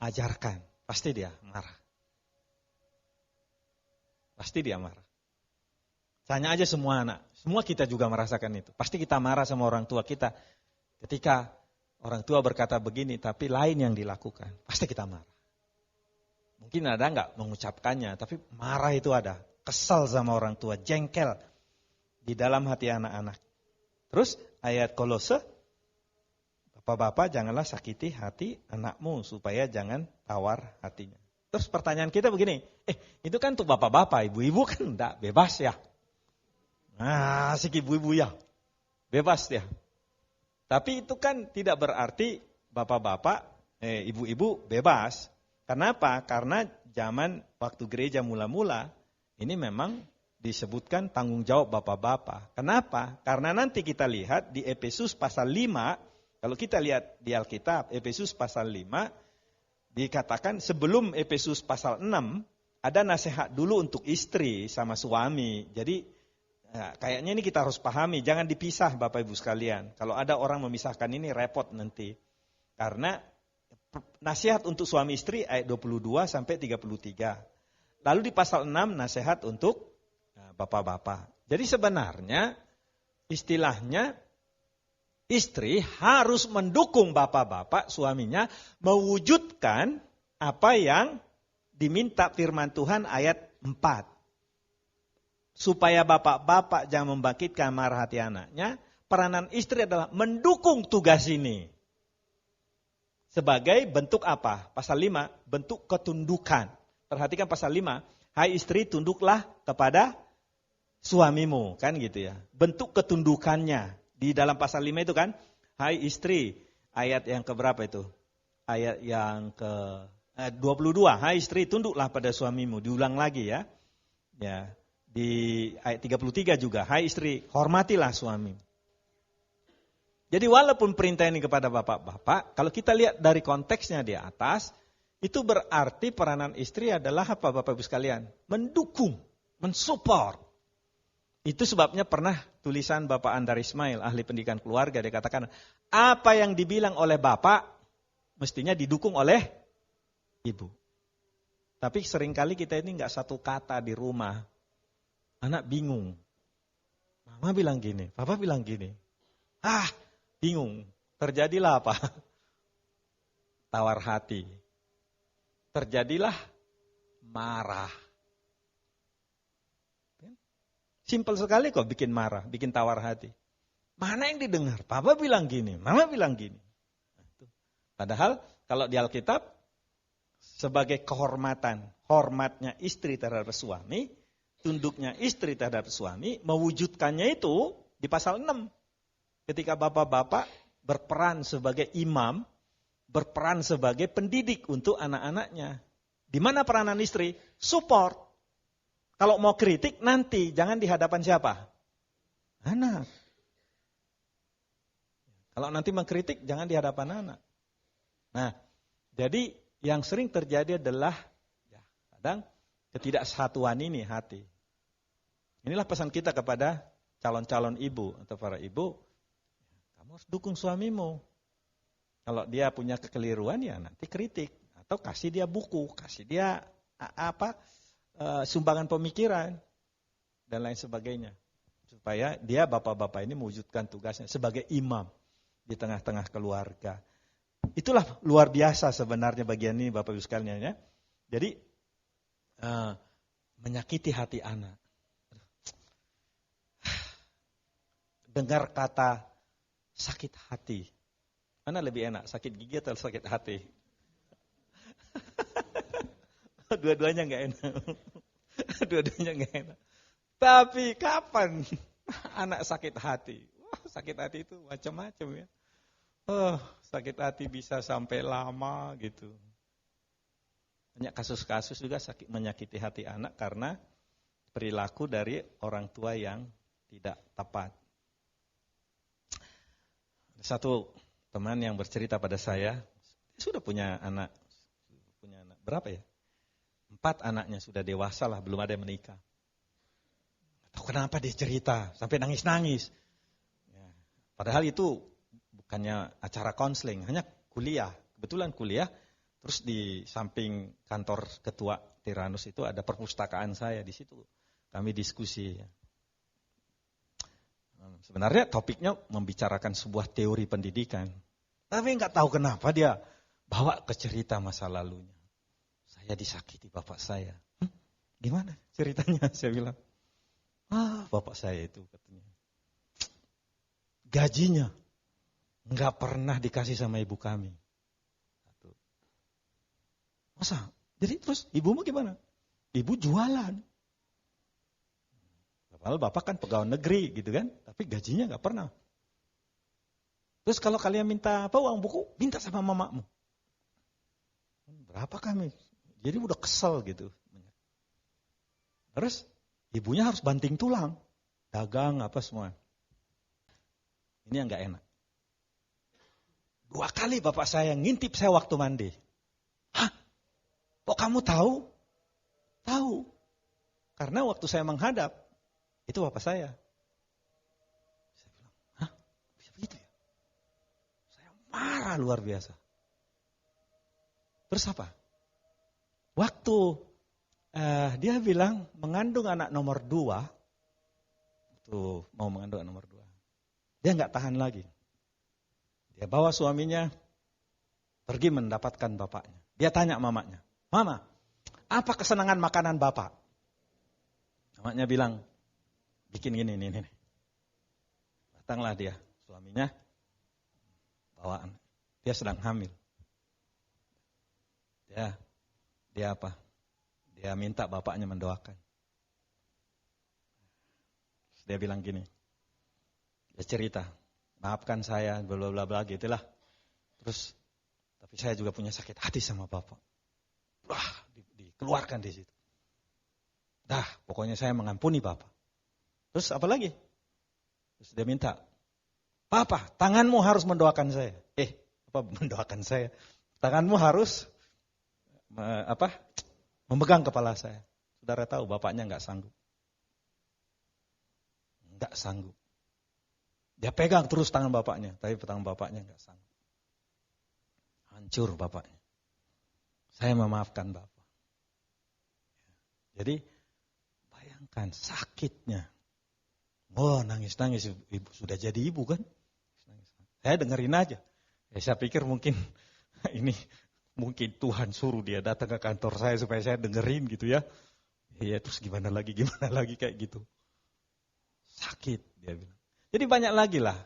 ajarkan. Pasti dia marah. Pasti dia marah. Tanya aja semua anak. Semua kita juga merasakan itu. Pasti kita marah sama orang tua kita. Ketika orang tua berkata begini, tapi lain yang dilakukan. Pasti kita marah. Mungkin ada enggak mengucapkannya, tapi marah itu ada. Kesal sama orang tua, jengkel di dalam hati anak-anak. Terus ayat Kolose, bapak-bapak janganlah sakiti hati anakmu supaya jangan tawar hatinya. Terus pertanyaan kita begini, itu kan untuk bapak-bapak, ibu-ibu kan enggak bebas ya. Nah, asik ibu-ibu ya, bebas ya. Tapi itu kan tidak berarti bapak-bapak, ibu-ibu bebas. Kenapa? Karena zaman waktu gereja mula-mula, ini memang disebutkan tanggung jawab bapak-bapak. Kenapa? Karena nanti kita lihat di Efesus pasal 5, kalau kita lihat di Alkitab, Efesus pasal 5, dikatakan sebelum Efesus pasal 6, ada nasihat dulu untuk istri sama suami. Jadi kayaknya ini kita harus pahami, jangan dipisah Bapak Ibu sekalian. Kalau ada orang memisahkan ini repot nanti. Karena nasihat untuk suami istri ayat 22 sampai 33. Lalu di pasal 6 nasihat untuk bapak-bapak. Jadi sebenarnya istilahnya istri harus mendukung bapak-bapak suaminya mewujudkan apa yang diminta firman Tuhan ayat 4. Supaya bapak-bapak jangan membangkitkan marah hati anaknya, peranan istri adalah mendukung tugas ini. Sebagai bentuk apa? Pasal 5, bentuk ketundukan. Perhatikan pasal 5, hai istri tunduklah kepada suamimu, kan gitu ya. Bentuk ketundukannya. Di dalam pasal 5 itu kan, hai istri, ayat yang keberapa itu? Ayat yang ke 22, hai istri tunduklah pada suamimu. Diulang lagi ya. Ya, di ayat 33 juga, hai istri hormatilah suami. Jadi walaupun perintah ini kepada bapak-bapak, kalau kita lihat dari konteksnya di atas, itu berarti peranan istri adalah apa Bapak Ibu sekalian? Mendukung, mensupport. Itu sebabnya pernah tulisan Bapak Andar Ismail, ahli pendidikan keluarga, dia katakan, apa yang dibilang oleh bapak, mestinya didukung oleh ibu. Tapi seringkali kita ini enggak satu kata di rumah. Anak bingung. Mama bilang gini, papa bilang gini. Bingung. Terjadilah apa? Tawar hati. Terjadilah marah. Simpel sekali kok bikin marah, bikin tawar hati. Mana yang didengar? Papa bilang gini, mama bilang gini. Padahal kalau di Alkitab, sebagai kehormatan, hormatnya istri terhadap suami, tunduknya istri terhadap suami, mewujudkannya itu di pasal 6. Ketika bapak-bapak berperan sebagai imam, berperan sebagai pendidik untuk anak-anaknya. Di mana peranan istri? Support. Kalau mau kritik nanti, jangan di hadapan siapa? Anak. Kalau nanti mengkritik, jangan di hadapan anak. Nah, jadi yang sering terjadi adalah kadang ketidaksatuan ini hati. Inilah pesan kita kepada calon-calon ibu atau para ibu. Kamu harus dukung suamimu. Kalau dia punya kekeliruan ya nanti kritik. Atau kasih dia buku, kasih dia sumbangan pemikiran. Dan lain sebagainya. Supaya dia bapak-bapak ini mewujudkan tugasnya sebagai imam di tengah-tengah keluarga. Itulah luar biasa sebenarnya bagian ini Bapak Ibu sekalian ya. Jadi menyakiti hati anak. Dengar kata sakit hati. Mana lebih enak, sakit gigi atau sakit hati? Dua-duanya enggak enak. Dua-duanya enggak enak. Tapi kapan anak sakit hati? Sakit hati itu macam-macam ya. Sakit hati bisa sampai lama gitu. Banyak kasus-kasus juga menyakiti hati anak karena perilaku dari orang tua yang tidak tepat. Satu teman yang bercerita pada saya, dia sudah punya anak berapa ya? 4 anaknya sudah dewasa lah, belum ada yang menikah. Tahu kenapa dia cerita sampai nangis-nangis? Ya, padahal itu bukannya acara konseling, hanya kuliah. Kebetulan kuliah, terus di samping kantor ketua Tiranus itu ada perpustakaan saya, di situ kami diskusi. Sebenarnya topiknya membicarakan sebuah teori pendidikan. Tapi enggak tahu kenapa dia bawa ke cerita masa lalunya. Saya disakiti bapak saya. Gimana ceritanya? Saya bilang, bapak saya itu katanya. Gajinya enggak pernah dikasih sama ibu kami. Masa? Jadi terus ibumu gimana? Ibu jualan. Padahal bapak kan pegawai negeri gitu kan, tapi gajinya nggak pernah. Terus kalau kalian minta apa uang buku, minta sama mamamu. Berapa kami? Jadi udah kesel gitu. Terus Ibunya harus banting tulang, dagang apa semua. Ini yang gak enak. 2 kali bapak saya ngintip saya waktu mandi. Hah? Kok kamu tahu? Tahu. Karena waktu saya menghadap, itu bapak saya. Saya bilang, hah? Bisa begitu ya? Saya marah luar biasa. Terus apa? Waktu dia bilang mengandung anak nomor 2, tuh mau mengandung anak nomor 2, dia nggak tahan lagi. Dia bawa suaminya pergi mendapatkan bapaknya. Dia tanya mamanya, Mama, apa kesenangan makanan bapak? Mamanya bilang, bikin gini, nih. Datanglah dia, suaminya bawaan. Dia sedang hamil. Dia apa? Dia minta bapaknya mendoakan. Dia bilang gini, dia cerita, maafkan saya, bla bla bla gitulah. Terus, tapi saya juga punya sakit hati sama bapak. Wah, dikeluarkan di situ. Dah, pokoknya saya mengampuni bapak. Terus apa lagi? Terus dia minta, Papa, tanganmu harus mendoakan saya. Apa mendoakan saya? Tanganmu harus memegang kepala saya. Saudara tahu bapaknya nggak sanggup. Nggak sanggup. Dia pegang terus tangan bapaknya, tapi tangan bapaknya nggak sanggup. Hancur bapaknya. Saya memaafkan bapak. Jadi bayangkan sakitnya. Oh, nangis-nangis, ibu sudah jadi ibu kan? Saya dengerin aja. Saya pikir mungkin Tuhan suruh dia datang ke kantor saya supaya saya dengerin gitu ya. Ya terus gimana lagi kayak gitu. Sakit dia bilang. Jadi banyak lagi lah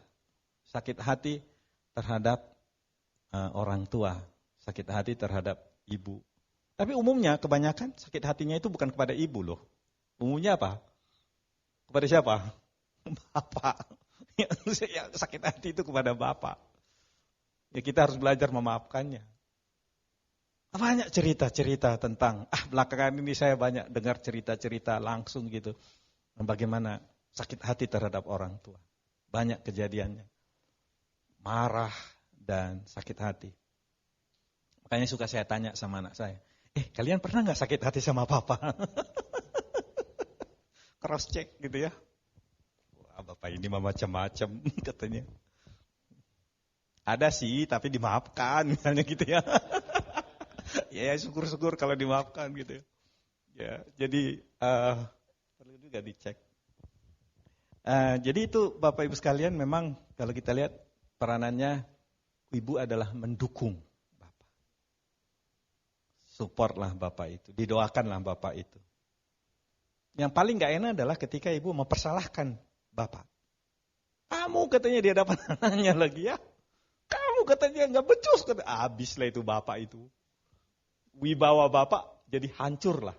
sakit hati terhadap orang tua, sakit hati terhadap ibu. Tapi umumnya kebanyakan sakit hatinya itu bukan kepada ibu loh. Umumnya apa? Kepada siapa? Bapak. Yang sakit hati itu kepada bapak. Ya kita harus belajar memaafkannya. Banyak cerita-cerita tentang, belakangan ini saya banyak dengar cerita-cerita langsung gitu. Bagaimana sakit hati terhadap orang tua. Banyak kejadiannya. Marah dan sakit hati. Makanya suka saya tanya sama anak saya, kalian pernah gak sakit hati sama papa? Cross check gitu ya. Wah, bapak ini mah macam-macam katanya. Ada sih, tapi dimaafkan misalnya gitu ya. Ya syukur-syukur kalau dimaafkan gitu ya. Ya, jadi perlu juga dicek. Jadi itu Bapak Ibu sekalian memang kalau kita lihat peranannya ibu adalah mendukung Bapak. Supportlah Bapak itu, didoakanlah Bapak itu. Yang paling gak enak adalah ketika ibu mempersalahkan Bapak. Kamu katanya di hadapan anaknya lagi ya. Kamu katanya gak becus. Habislah itu Bapak itu. Wibawa Bapak jadi hancur lah.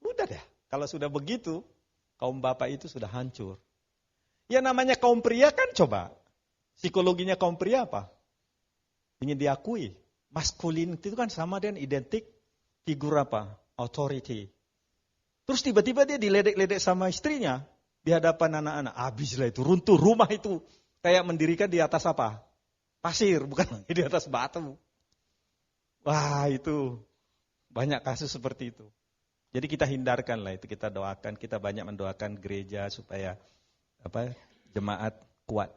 Udah deh, kalau sudah begitu, kaum Bapak itu sudah hancur. Ya namanya kaum pria kan coba, psikologinya kaum pria apa? Ingin diakui. Maskulin itu kan sama dengan identik figur apa? Authority. Terus tiba-tiba dia diledek-ledek sama istrinya di hadapan anak-anak. Habislah itu, runtuh rumah itu. Kayak mendirikan di atas apa? Pasir, bukan di atas batu. Wah itu banyak kasus seperti itu. Jadi kita hindarkanlah itu, kita doakan, kita banyak mendoakan gereja supaya jemaat kuat.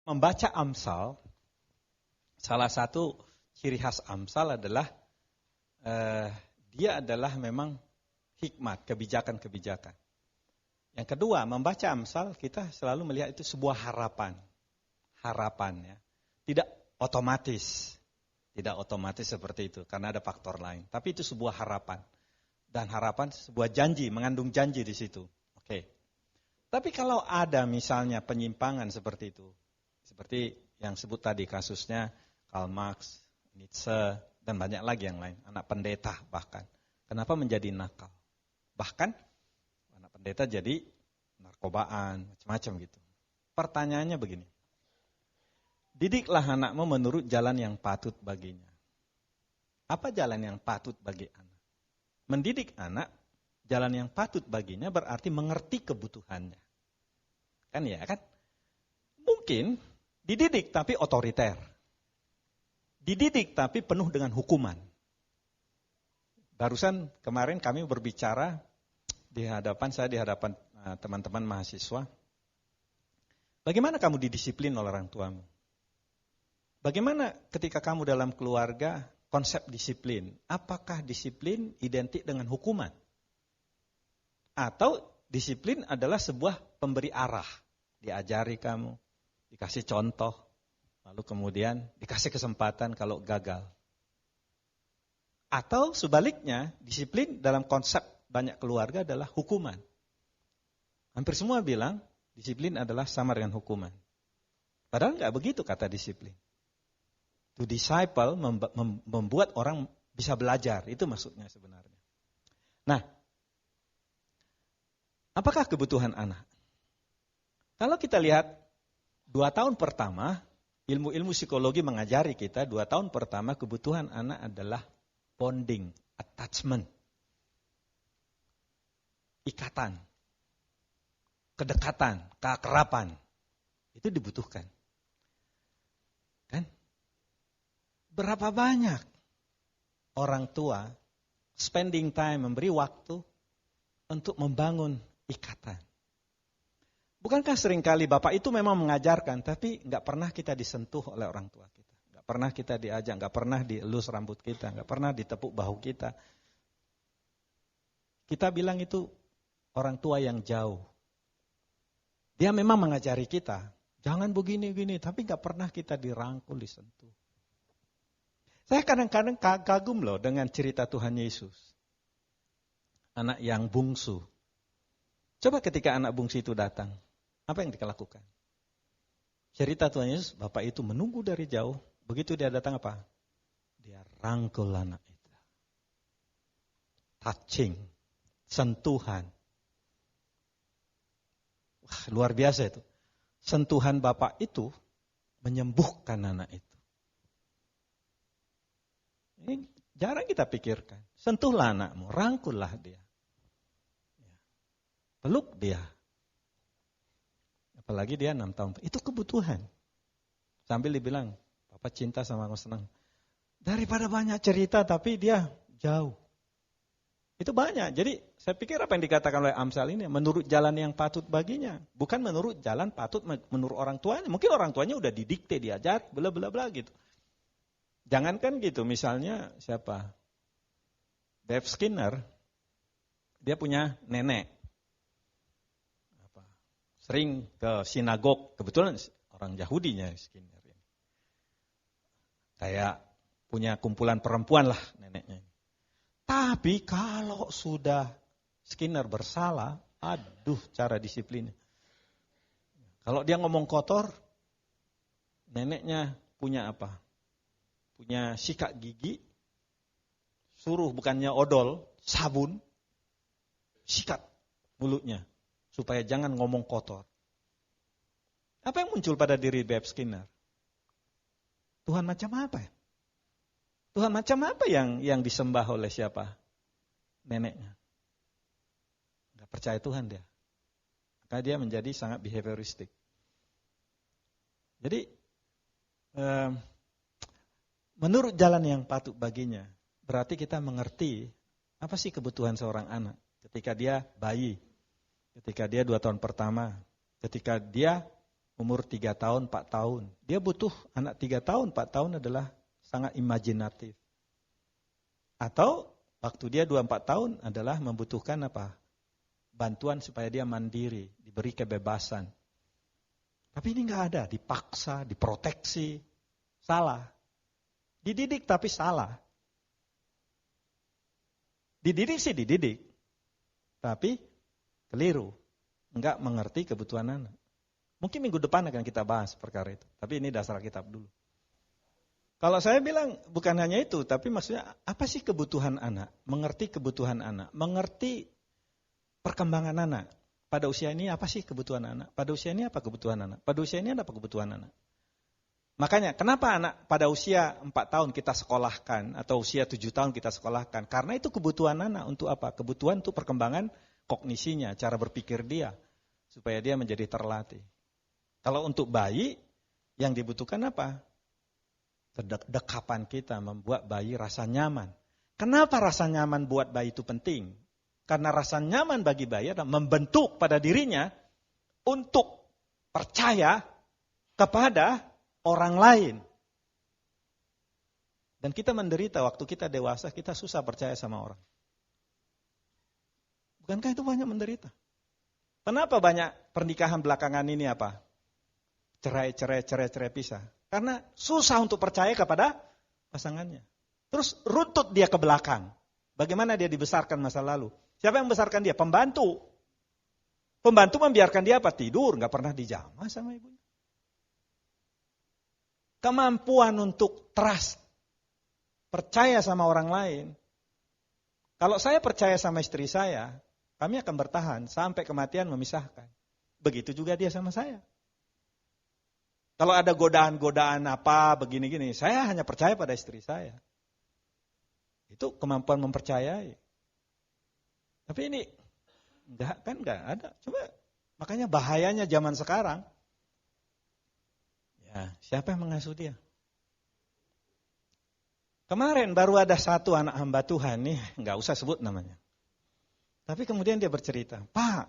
Membaca Amsal, salah satu ciri khas Amsal adalah dia adalah memang hikmat, kebijakan-kebijakan. Yang kedua, membaca Amsal kita selalu melihat itu sebuah harapan. Harapan ya. Tidak otomatis seperti itu karena ada faktor lain. Tapi itu sebuah harapan. Dan harapan sebuah janji, mengandung janji di situ. Oke. Tapi kalau ada misalnya penyimpangan seperti itu, seperti yang sebut tadi kasusnya Karl Marx, Nietzsche, dan banyak lagi yang lain. Anak pendeta bahkan. Kenapa menjadi nakal? Bahkan anak pendeta jadi narkobaan, macam-macam gitu. Pertanyaannya begini. Didiklah anakmu menurut jalan yang patut baginya. Apa jalan yang patut bagi anak? mendidik anak, jalan yang patut baginya berarti mengerti kebutuhannya. Kan ya kan? Mungkin dididik tapi otoriter. Dididik tapi penuh dengan hukuman. Barusan kemarin kami berbicara di hadapan teman-teman mahasiswa. Bagaimana kamu didisiplin oleh orang tuamu? Bagaimana ketika kamu dalam keluarga konsep disiplin? Apakah disiplin identik dengan hukuman? Atau disiplin adalah sebuah pemberi arah. Diajari kamu, dikasih contoh, lalu kemudian dikasih kesempatan kalau gagal. Atau sebaliknya, disiplin dalam konsep banyak keluarga adalah hukuman. Hampir semua bilang disiplin adalah sama dengan hukuman. Padahal nggak begitu kata disiplin. To disciple membuat orang bisa belajar, itu maksudnya sebenarnya. Nah, apakah kebutuhan anak? Kalau kita lihat 2 tahun pertama, ilmu-ilmu psikologi mengajari kita 2 tahun pertama kebutuhan anak adalah bonding, attachment, ikatan, kedekatan, keakraban. Itu dibutuhkan. Kan? Berapa banyak orang tua spending time, memberi waktu untuk membangun ikatan. Bukankah seringkali Bapak itu memang mengajarkan, tapi nggak pernah kita disentuh oleh orang tua kita. Nggak pernah kita diajak, nggak pernah dielus rambut kita, nggak pernah ditepuk bahu kita. Kita bilang itu orang tua yang jauh. Dia memang mengajari kita, jangan begini-gini, tapi nggak pernah kita dirangkul, disentuh. Saya kadang-kadang kagum loh dengan cerita Tuhan Yesus. Anak yang bungsu. Coba ketika anak bungsu itu datang, apa yang dia lakukan? Cerita Tuhan Yesus, Bapak itu menunggu dari jauh. Begitu dia datang apa? Dia rangkul anak itu. Touching, sentuhan. Wah, luar biasa itu. Sentuhan Bapak itu menyembuhkan anak itu. Ini jarang kita pikirkan. Sentuhlah anakmu, rangkullah dia. Peluk dia. Apalagi dia 6 tahun. Itu kebutuhan. Sambil dibilang, Papa cinta sama aku, senang. Daripada banyak cerita tapi dia jauh. Itu banyak. Jadi saya pikir apa yang dikatakan oleh Amsal ini menurut jalan yang patut baginya. Bukan menurut jalan patut menurut orang tuanya. Mungkin orang tuanya udah didikte, diajar, bla bla bla gitu. Jangankan gitu, misalnya siapa? Dave Skinner, dia punya nenek. Sering ke sinagog, kebetulan orang Yahudinya Skinner ini. Kayak punya kumpulan perempuan lah neneknya. Tapi kalau sudah Skinner bersalah, aduh cara disiplinnya. Kalau dia ngomong kotor, neneknya punya apa? Punya sikat gigi, suruh bukannya odol, sabun, sikat mulutnya. Supaya jangan ngomong kotor. Apa yang muncul pada diri Dave Skinner? Tuhan macam apa ya? Tuhan macam apa yang disembah oleh siapa? Neneknya. Gak percaya Tuhan dia. Maka dia menjadi sangat behavioristik. Jadi, menurut jalan yang patut baginya, berarti kita mengerti apa sih kebutuhan seorang anak ketika dia bayi. Ketika dia 2 tahun pertama, ketika dia umur 3 tahun, 4 tahun. Dia butuh anak 3 tahun, 4 tahun adalah sangat imajinatif. Atau waktu dia 2-4 tahun adalah membutuhkan apa? Bantuan supaya dia mandiri, diberi kebebasan. Tapi ini nggak ada, dipaksa, diproteksi, salah. Dididik tapi salah. Dididik sih dididik, tapi keliru, enggak mengerti kebutuhan anak. Mungkin minggu depan akan kita bahas perkara itu. Tapi ini dasar kitab dulu. Kalau saya bilang bukan hanya itu, tapi maksudnya apa sih kebutuhan anak? Mengerti kebutuhan anak, mengerti perkembangan anak. Pada usia ini apa sih kebutuhan anak? Pada usia ini apa kebutuhan anak? Pada usia ini apa kebutuhan anak? Makanya kenapa anak pada usia 4 tahun kita sekolahkan atau usia 7 tahun kita sekolahkan? Karena itu kebutuhan anak untuk apa? Kebutuhan untuk perkembangan kognisinya, cara berpikir dia. Supaya dia menjadi terlatih. Kalau untuk bayi, yang dibutuhkan apa? Kedekapan kita membuat bayi rasa nyaman. Kenapa rasa nyaman buat bayi itu penting? Karena rasa nyaman bagi bayi adalah membentuk pada dirinya untuk percaya kepada orang lain. Dan kita menderita waktu kita dewasa, kita susah percaya sama orang. Bukankah itu banyak menderita? Kenapa banyak pernikahan belakangan ini apa? Cerai pisah. Karena susah untuk percaya kepada pasangannya. Terus runtut dia ke belakang. Bagaimana dia dibesarkan masa lalu? Siapa yang membesarkan dia? Pembantu. Pembantu membiarkan dia apa? Tidur, nggak pernah dijamah sama ibunya. Kemampuan untuk trust, percaya sama orang lain. Kalau saya percaya sama istri saya, kami akan bertahan sampai kematian memisahkan. Begitu juga dia sama saya. Kalau ada godaan-godaan apa, begini-gini, saya hanya percaya pada istri saya. Itu kemampuan mempercayai. Tapi ini enggak ada. Coba, makanya bahayanya zaman sekarang. Ya, siapa yang mengasuh dia? Kemarin baru ada satu anak hamba Tuhan nih, enggak usah sebut namanya. Tapi kemudian dia bercerita, Pak,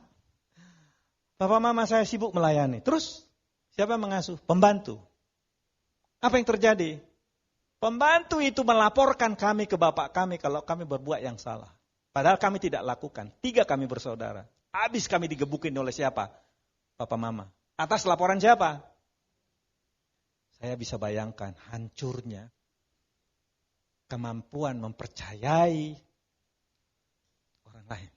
Papa Mama saya sibuk melayani. Terus siapa yang mengasuh? Pembantu. Apa yang terjadi? Pembantu itu melaporkan kami ke bapak kami kalau kami berbuat yang salah. Padahal kami tidak lakukan. 3 kami bersaudara. Habis kami digebukin oleh siapa? Papa Mama. Atas laporan siapa? Saya bisa bayangkan hancurnya kemampuan mempercayai orang lain.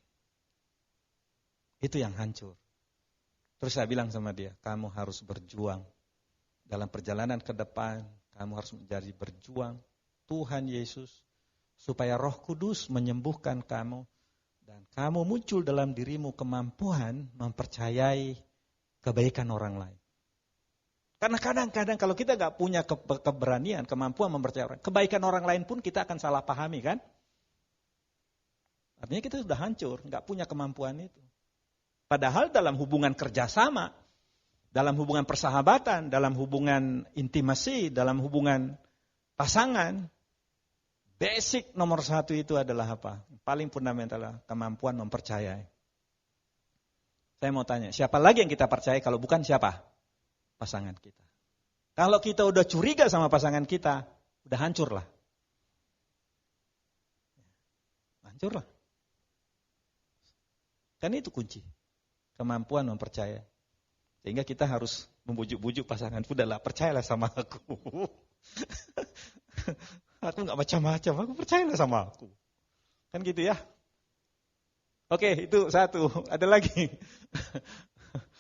Itu yang hancur. Terus saya bilang sama dia, kamu harus berjuang. Dalam perjalanan ke depan, kamu harus menjadi berjuang. Tuhan Yesus, supaya Roh Kudus menyembuhkan kamu. Dan kamu muncul dalam dirimu kemampuan mempercayai kebaikan orang lain. Karena kadang-kadang kalau kita gak punya keberanian, kemampuan mempercayai orang, kebaikan orang lain pun kita akan salah pahami kan? Artinya kita sudah hancur, gak punya kemampuan itu. Padahal dalam hubungan kerjasama, dalam hubungan persahabatan, dalam hubungan intimasi, dalam hubungan pasangan, basic nomor 1 itu adalah apa? Paling fundamental adalah kemampuan mempercayai. Saya mau tanya, siapa lagi yang kita percaya kalau bukan siapa? Pasangan kita. Kalau kita udah curiga sama pasangan kita, udah hancurlah. Hancurlah. Kan itu kunci. Kemampuan mempercayai. Sehingga kita harus membujuk-bujuk pasangan, udahlah percayalah sama aku. Aku gak macam-macam, aku percayalah sama aku. Kan gitu ya. Oke, itu 1. Ada lagi.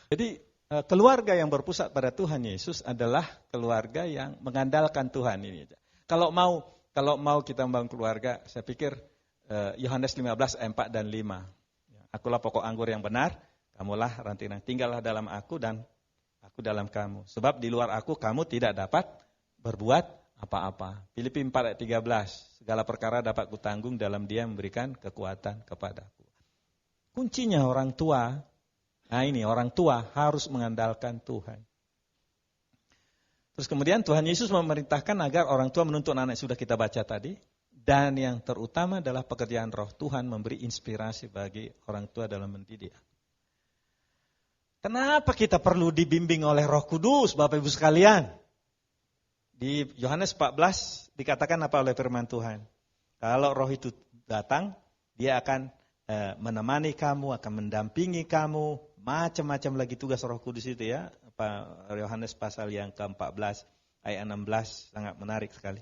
Jadi keluarga yang berpusat pada Tuhan Yesus adalah keluarga yang mengandalkan Tuhan ini. Kalau mau kita membangun keluarga, saya pikir Yohanes 15 ayat 4 dan 5. Akulah pokok anggur yang benar, kamulah ranting-ranting, tinggallah dalam aku dan aku dalam kamu. Sebab di luar aku kamu tidak dapat berbuat apa-apa. Filipi 4 ayat 13, segala perkara dapat kutanggung dalam Dia memberikan kekuatan kepadaku. Kuncinya orang tua, nah ini orang tua harus mengandalkan Tuhan. Terus kemudian Tuhan Yesus memerintahkan agar orang tua menuntun anak, sudah kita baca tadi. Dan yang terutama adalah pekerjaan Roh Tuhan memberi inspirasi bagi orang tua dalam mendidik. Kenapa kita perlu dibimbing oleh Roh Kudus, Bapak Ibu sekalian? Di Yohanes 14 dikatakan apa oleh firman Tuhan? Kalau Roh itu datang, dia akan menemani kamu, akan mendampingi kamu, macam-macam lagi tugas Roh Kudus itu ya. Yohanes pasal yang ke-14 ayat 16 sangat menarik sekali.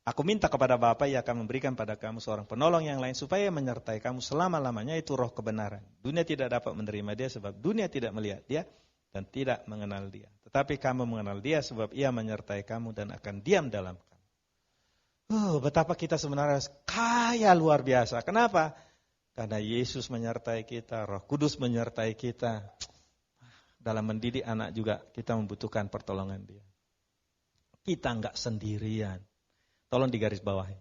Aku minta kepada Bapa, Ia akan memberikan pada kamu seorang penolong yang lain supaya menyertai kamu selama-lamanya, itu Roh kebenaran. Dunia tidak dapat menerima Dia sebab dunia tidak melihat Dia dan tidak mengenal Dia. Tetapi kamu mengenal Dia sebab Ia menyertai kamu dan akan diam dalam kamu. Betapa kita sebenarnya kaya luar biasa. Kenapa? Karena Yesus menyertai kita, Roh Kudus menyertai kita. Dalam mendidik anak juga kita membutuhkan pertolongan Dia. Kita enggak sendirian. Tolong digarisbawahi.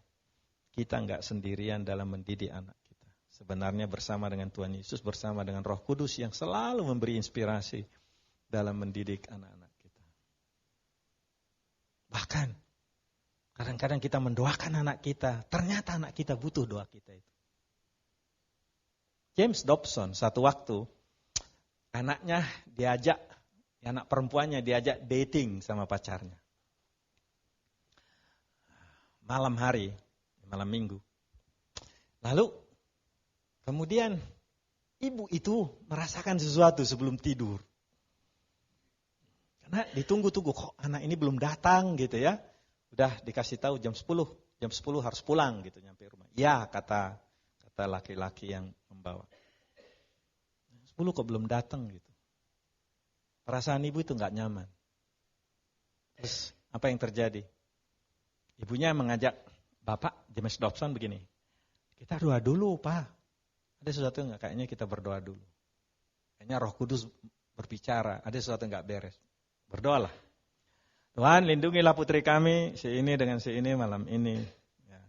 Kita enggak sendirian dalam mendidik anak kita. Sebenarnya bersama dengan Tuhan Yesus, bersama dengan Roh Kudus yang selalu memberi inspirasi dalam mendidik anak-anak kita. Bahkan, kadang-kadang kita mendoakan anak kita, ternyata anak kita butuh doa kita itu. James Dobson, satu waktu, anaknya diajak, anak perempuannya diajak dating sama pacarnya. Malam hari, malam minggu. Lalu, kemudian ibu itu merasakan sesuatu sebelum tidur. Karena ditunggu-tunggu, kok anak ini belum datang gitu ya. Udah dikasih tahu jam 10 harus pulang gitu nyampe rumah. Ya, kata laki-laki yang membawa. 10 kok belum datang gitu. Perasaan ibu itu enggak nyaman. Terus apa yang terjadi? Ibunya mengajak Bapak James Dobson begini. Kita doa dulu, Pak. Ada sesuatu enggak? Kayaknya kita berdoa dulu. Kayaknya Roh Kudus berbicara, ada sesuatu enggak beres. Berdoalah. Tuhan, lindungilah putri kami, si ini dengan si ini malam ini. Ya,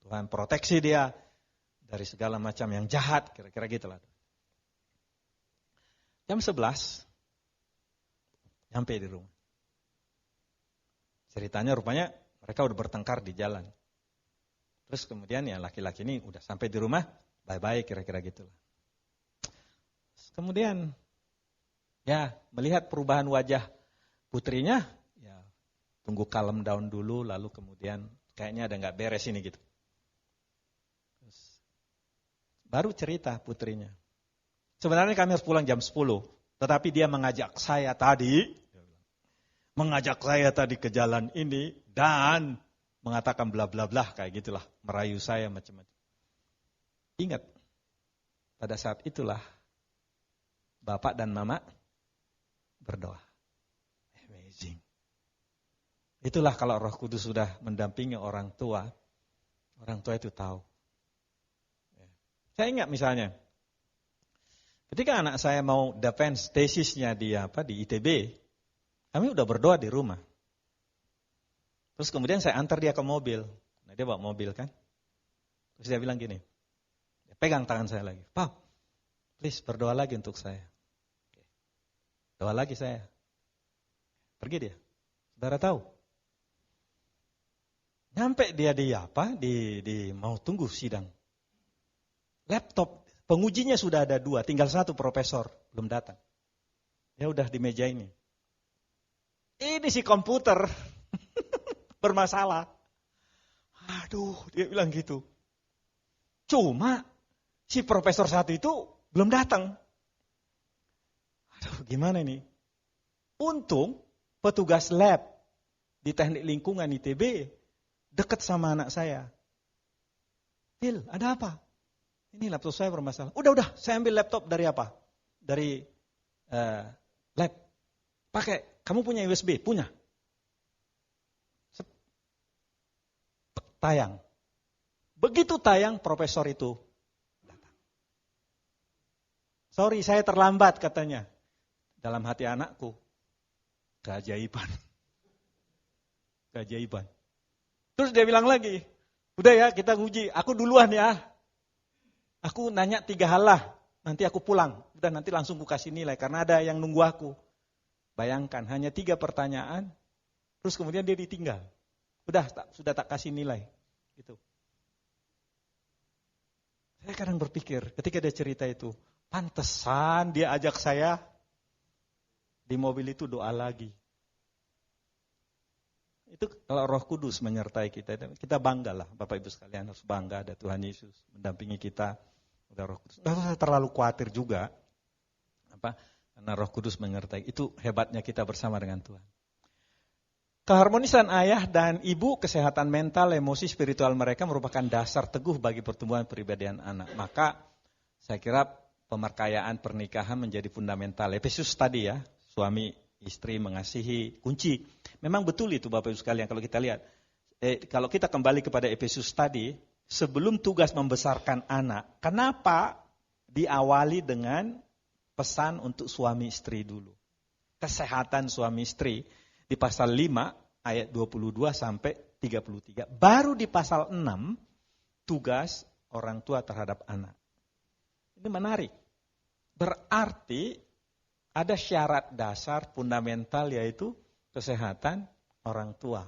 Tuhan proteksi dia dari segala macam yang jahat, kira-kira gitulah. Jam 11, nyampe di rumah. Ceritanya rupanya mereka udah bertengkar di jalan. Terus kemudian ya laki-laki ini udah sampai di rumah, bye-bye kira-kira gitulah. Kemudian ya melihat perubahan wajah putrinya, ya tunggu calm down dulu, lalu kemudian kayaknya ada nggak beres ini gitu. Terus, baru cerita putrinya. Sebenarnya kami harus pulang jam 10, tetapi dia mengajak saya tadi ke jalan ini dan mengatakan bla bla bla kayak gitulah, merayu saya macam-macam. Ingat, pada saat itulah Bapak dan Mama berdoa. Amazing. Itulah kalau Roh Kudus sudah mendampingi orang tua itu tahu. Saya ingat misalnya, ketika anak saya mau defense tesisnya di ITB, kami udah berdoa di rumah. Terus kemudian saya antar dia ke mobil. Nah dia bawa mobil kan. Terus dia bilang gini, dia pegang tangan saya lagi. Pak, please berdoa lagi untuk saya. Doa lagi saya. Pergi dia. Saudara tahu. Nyampe dia di mau tunggu sidang. Laptop, pengujinya sudah ada 2, tinggal 1 profesor, belum datang. Ya udah di meja ini. Ini si komputer bermasalah. Aduh, dia bilang gitu. Cuma si profesor 1 itu belum datang. Aduh, gimana ini? Untung petugas lab di teknik lingkungan ITB dekat sama anak saya. Phil, ada apa? Ini laptop saya bermasalah. Udah, saya ambil laptop dari apa? Dari lab. Pakai, kamu punya USB? Punya. Tayang. Begitu tayang, profesor itu datang. Sorry, saya terlambat katanya. Dalam hati anakku, keajaiban. Keajaiban. Terus dia bilang lagi, udah ya kita uji, aku duluan ya. Aku nanya 3 hal lah, nanti aku pulang. Udah nanti langsung ku kasih nilai, karena ada yang nunggu aku. Bayangkan, hanya 3 pertanyaan, terus kemudian dia ditinggal. Sudah tak kasih nilai. Gitu. Saya kadang berpikir, ketika dia cerita itu, pantesan dia ajak saya di mobil itu doa lagi. Itu kalau Roh Kudus menyertai kita, kita banggalah, Bapak Ibu sekalian harus bangga ada Tuhan Yesus mendampingi kita. Udah Roh Kudus. Nggak usah terlalu khawatir juga, karena Roh Kudus menyertai. Itu hebatnya kita bersama dengan Tuhan. Keharmonisan ayah dan ibu, kesehatan mental, emosi, spiritual mereka merupakan dasar teguh bagi pertumbuhan kepribadian anak. Maka saya kira pemerkayaan pernikahan menjadi fundamental. Efesus tadi ya, suami istri mengasihi, kunci. Memang betul itu Bapak Ibu sekalian kalau kita lihat. Kalau kita kembali kepada Efesus tadi, sebelum tugas membesarkan anak, kenapa diawali dengan pesan untuk suami istri dulu? Kesehatan suami istri. Di pasal 5 ayat 22 sampai 33. Baru di pasal 6 tugas orang tua terhadap anak. Ini menarik. Berarti ada syarat dasar fundamental yaitu kesehatan orang tua.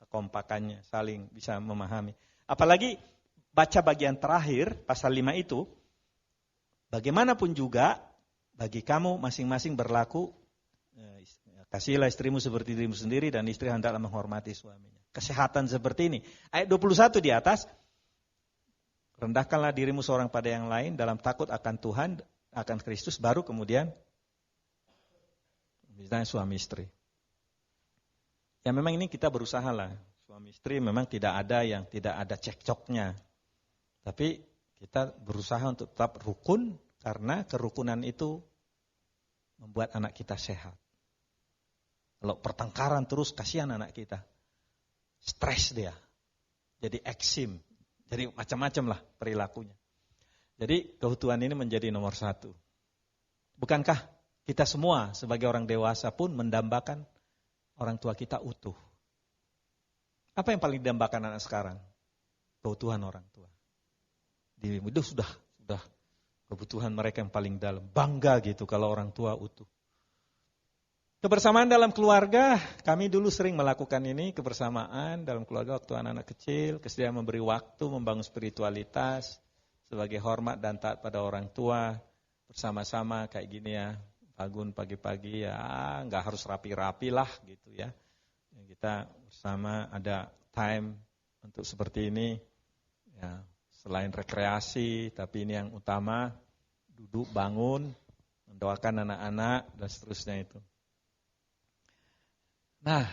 Kekompakannya, saling bisa memahami. Apalagi baca bagian terakhir, pasal 5 itu, bagaimanapun juga, bagi kamu masing-masing berlaku, kasihlah istrimu seperti dirimu sendiri dan istri hendaklah menghormati suaminya. Kesehatan seperti ini. Ayat 21 di atas, rendahkanlah dirimu seorang pada yang lain dalam takut akan Tuhan, akan Kristus, baru kemudian misalnya suami istri. Ya memang ini kita berusaha lah. Suami istri memang tidak ada cekcoknya. Tapi kita berusaha untuk tetap rukun karena kerukunan itu membuat anak kita sehat. Kalau pertengkaran terus, kasihan anak kita. Stres dia. Jadi eksim. Jadi macam-macam lah perilakunya. Jadi keutuhan ini menjadi nomor 1. Bukankah kita semua sebagai orang dewasa pun mendambakan orang tua kita utuh? Apa yang paling didambakan anak sekarang? Keutuhan orang tua. Itu sudah kebutuhan mereka yang paling dalam. Bangga gitu kalau orang tua utuh. Kebersamaan dalam keluarga, kami dulu sering melakukan ini, kebersamaan dalam keluarga waktu anak-anak kecil, kesediaan memberi waktu, membangun spiritualitas, sebagai hormat dan taat pada orang tua, bersama-sama kayak gini ya, bangun pagi-pagi ya, nggak harus rapi-rapi lah gitu ya. Kita bersama ada time untuk seperti ini, ya selain rekreasi, tapi ini yang utama, duduk, bangun, mendoakan anak-anak, dan seterusnya itu. Nah,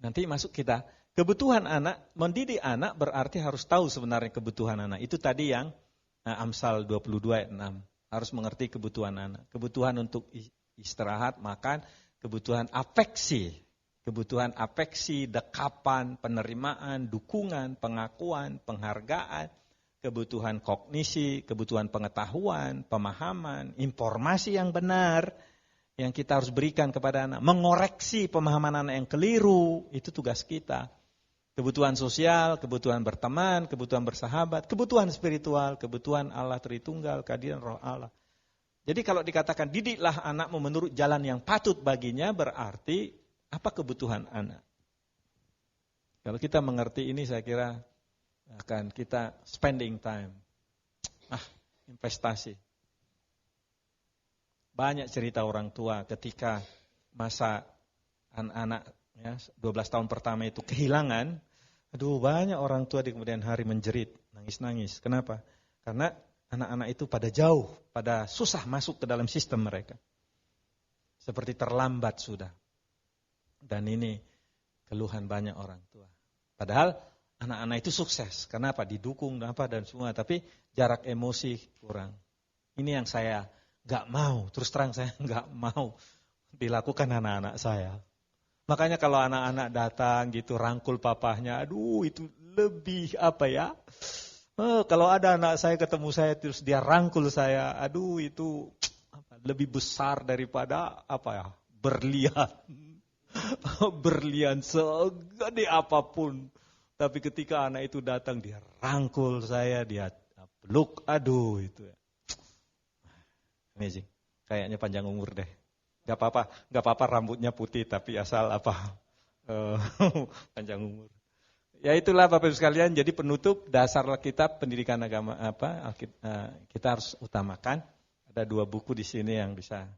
nanti masuk kita. Kebutuhan anak, mendidik anak berarti harus tahu sebenarnya kebutuhan anak. Itu tadi yang Amsal 22 ayat 6. Harus mengerti kebutuhan anak. Kebutuhan untuk istirahat, makan, kebutuhan afeksi. Kebutuhan afeksi, dekapan, penerimaan, dukungan, pengakuan, penghargaan, kebutuhan kognisi, kebutuhan pengetahuan, pemahaman, informasi yang benar, yang kita harus berikan kepada anak, mengoreksi pemahaman anak yang keliru, itu tugas kita. Kebutuhan sosial, kebutuhan berteman, kebutuhan bersahabat, kebutuhan spiritual, kebutuhan Allah Tritunggal, kehadiran Roh Allah. Jadi kalau dikatakan didiklah anakmu menurut jalan yang patut baginya, berarti apa kebutuhan anak? Kalau kita mengerti ini, saya kira akan kita spending time. Investasi. Banyak cerita orang tua ketika masa anak-anak ya, 12 tahun pertama itu kehilangan. Banyak orang tua di kemudian hari menjerit, nangis-nangis. Kenapa? Karena anak-anak itu pada jauh, pada susah masuk ke dalam sistem mereka. Seperti terlambat sudah. Dan ini keluhan banyak orang tua. Padahal anak-anak itu sukses. Kenapa? Didukung dan semua. Tapi jarak emosi kurang. Ini yang saya gak mau, terus terang saya gak mau dilakukan anak-anak saya. Makanya kalau anak-anak datang gitu rangkul papahnya, itu lebih kalau ada anak saya ketemu saya terus dia rangkul saya, itu lebih besar daripada berlian. Berlian segede apapun. Tapi ketika anak itu datang dia rangkul saya, dia peluk, itu ya. Amazing. Kayaknya panjang umur deh. Gak apa-apa rambutnya putih tapi asal panjang umur. Ya itulah Bapak Ibu sekalian, jadi penutup dasar kitab pendidikan agama kita harus utamakan. Ada 2 buku di sini yang bisa